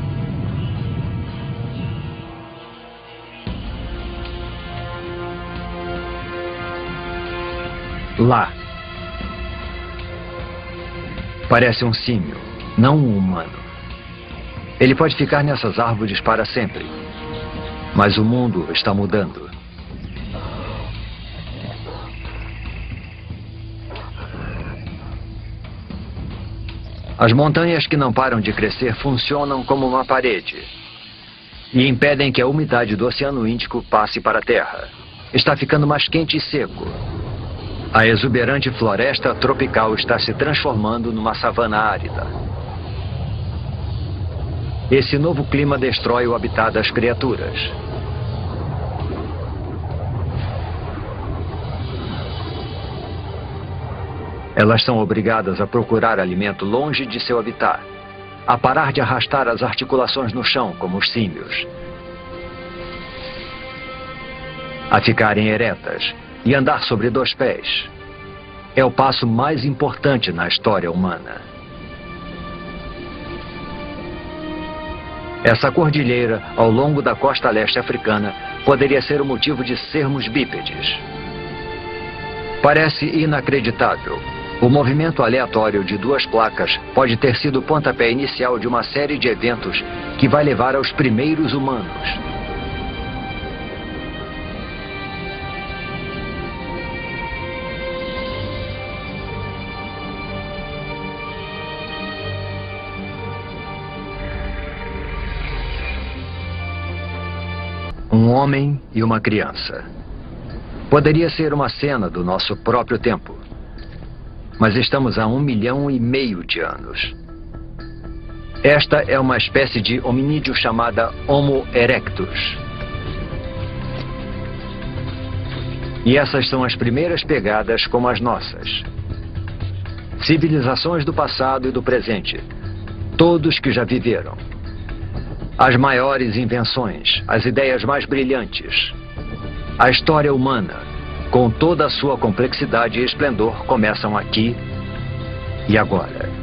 Lá. Parece um símio, não um humano. Ele pode ficar nessas árvores para sempre. Mas o mundo está mudando. As montanhas que não param de crescer funcionam como uma parede e impedem que a umidade do Oceano Índico passe para a Terra. Está ficando mais quente e seco. A exuberante floresta tropical está se transformando numa savana árida. Esse novo clima destrói o habitat das criaturas. Elas são obrigadas a procurar alimento longe de seu habitat, a parar de arrastar as articulações no chão, como os símios, a ficarem eretas e andar sobre 2 pés. É o passo mais importante na história humana. Essa cordilheira, ao longo da costa leste africana, poderia ser o motivo de sermos bípedes. Parece inacreditável. O movimento aleatório de 2 placas pode ter sido o pontapé inicial de uma série de eventos que vai levar aos primeiros humanos. Um homem e uma criança. Poderia ser uma cena do nosso próprio tempo. Mas estamos a 1,5 milhão de anos. Esta é uma espécie de hominídeo chamada Homo erectus. E essas são as primeiras pegadas como as nossas. Civilizações do passado e do presente. Todos que já viveram. As maiores invenções, as ideias mais brilhantes. A história humana, com toda a sua complexidade e esplendor, começam aqui e agora.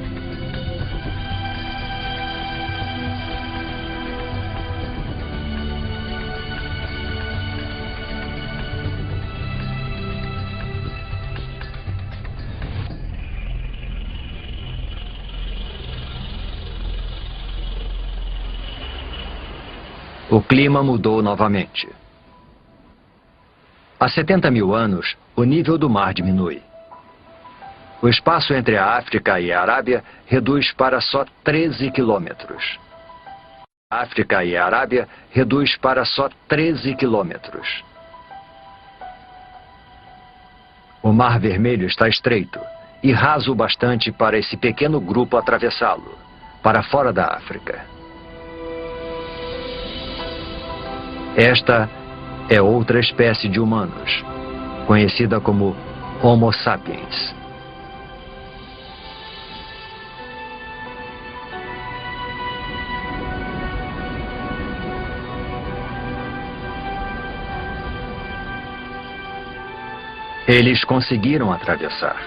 O clima mudou novamente. Há 70 mil anos, o nível do mar diminui. O espaço entre a África e a Arábia reduz para só 13 quilômetros. A África e a Arábia reduz para só 13 quilômetros. O Mar Vermelho está estreito e raso o bastante para esse pequeno grupo atravessá-lo, para fora da África. Esta é outra espécie de humanos, conhecida como Homo sapiens. Eles conseguiram atravessar.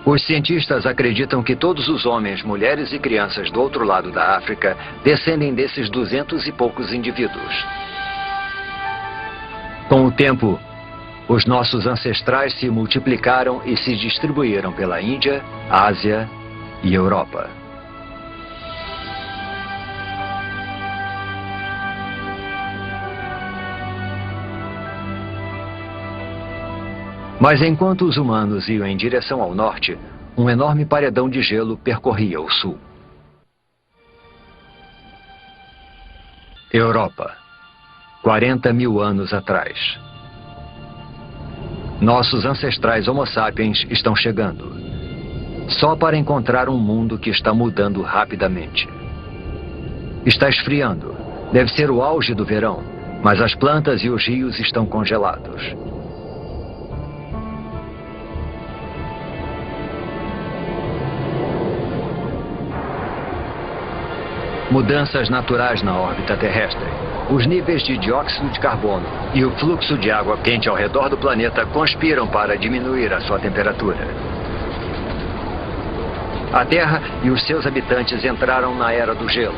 Os cientistas acreditam que todos os homens, mulheres e crianças do outro lado da África descendem desses 200 e poucos indivíduos. Com o tempo, os nossos ancestrais se multiplicaram e se distribuíram pela Índia, Ásia e Europa. Mas enquanto os humanos iam em direção ao norte, um enorme paredão de gelo percorria o sul. Europa. 40 mil anos atrás. Nossos ancestrais Homo sapiens estão chegando, só para encontrar um mundo que está mudando rapidamente. Está esfriando. Deve ser o auge do verão, mas as plantas e os rios estão congelados. Mudanças naturais na órbita terrestre. Os níveis de dióxido de carbono e o fluxo de água quente ao redor do planeta conspiram para diminuir a sua temperatura. A Terra e os seus habitantes entraram na era do gelo.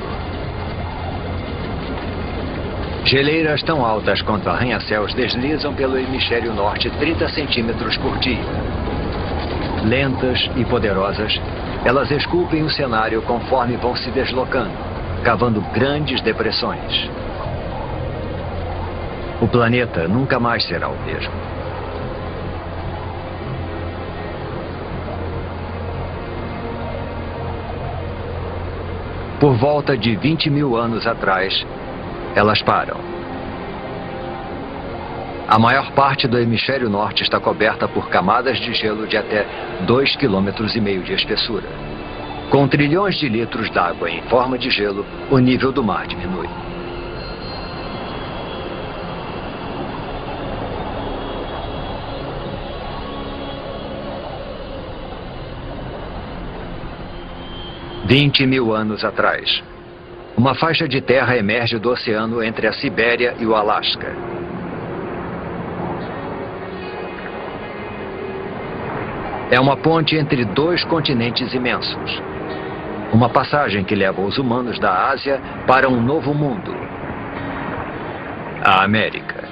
Geleiras tão altas quanto arranha-céus deslizam pelo hemisfério norte 30 centímetros por dia. Lentas e poderosas, elas esculpem o cenário conforme vão se deslocando, cavando grandes depressões. O planeta nunca mais será o mesmo. Por volta de 20 mil anos atrás, elas param. A maior parte do hemisfério norte está coberta por camadas de gelo de até 2,5 km de espessura. Com trilhões de litros d'água em forma de gelo, o nível do mar diminui. $20.000 anos atrás, uma faixa de terra emerge do oceano entre a Sibéria e o Alasca. É uma ponte entre dois continentes imensos. Uma passagem que leva os humanos da Ásia para um novo mundo. A América.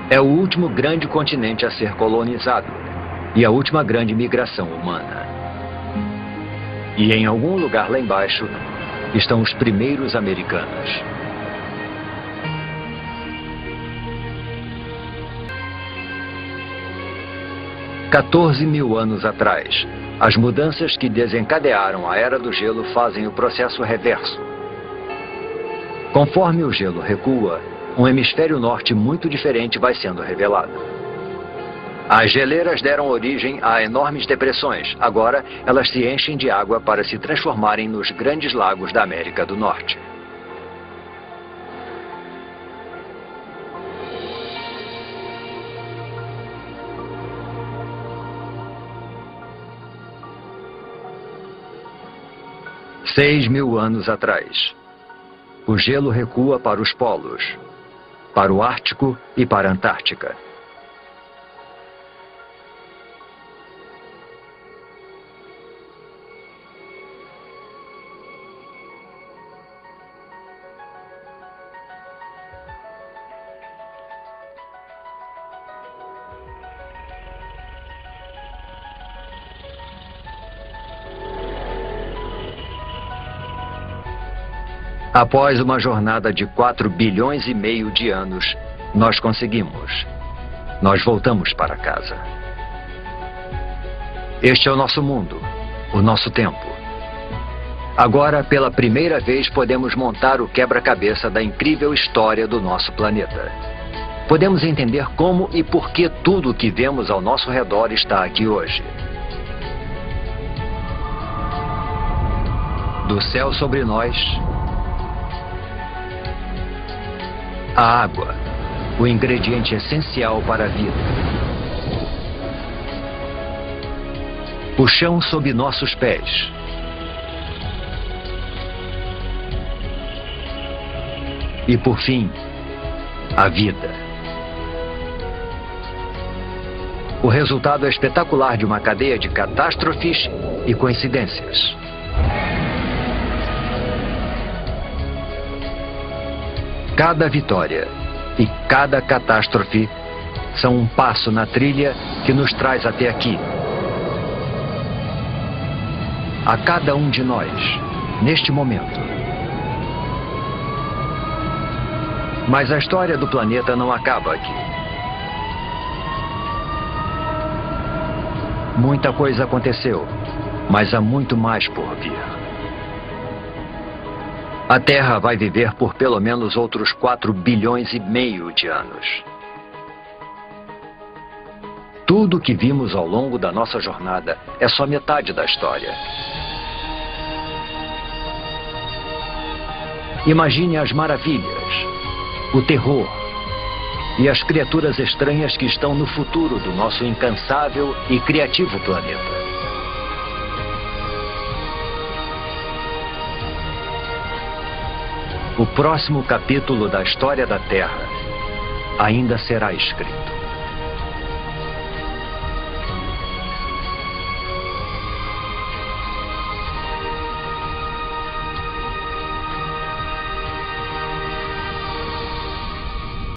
É o último grande continente a ser colonizado e a última grande migração humana. E em algum lugar lá embaixo estão os primeiros americanos. $14.000 anos atrás, as mudanças que desencadearam a Era do Gelo fazem o processo reverso. Conforme o gelo recua, um hemisfério norte muito diferente vai sendo revelado. As geleiras deram origem a enormes depressões. Agora, elas se enchem de água para se transformarem nos grandes lagos da América do Norte. $6.000 anos atrás, o gelo recua para os polos, para o Ártico e para a Antártica. Após uma jornada de 4,5 bilhões de anos, nós conseguimos. Nós voltamos para casa. Este é o nosso mundo, o nosso tempo. Agora, pela primeira vez, podemos montar o quebra-cabeça da incrível história do nosso planeta. Podemos entender como e por que tudo o que vemos ao nosso redor está aqui hoje. Do céu sobre nós, a água, o ingrediente essencial para a vida. O chão sob nossos pés. E por fim, a vida. O resultado é espetacular de uma cadeia de catástrofes e coincidências. Cada vitória e cada catástrofe são um passo na trilha que nos traz até aqui. A cada um de nós, neste momento. Mas a história do planeta não acaba aqui. Muita coisa aconteceu, mas há muito mais por vir. A Terra vai viver por pelo menos outros 4,5 bilhões de anos. Tudo o que vimos ao longo da nossa jornada é só metade da história. Imagine as maravilhas, o terror e as criaturas estranhas que estão no futuro do nosso incansável e criativo planeta. O próximo capítulo da história da Terra ainda será escrito.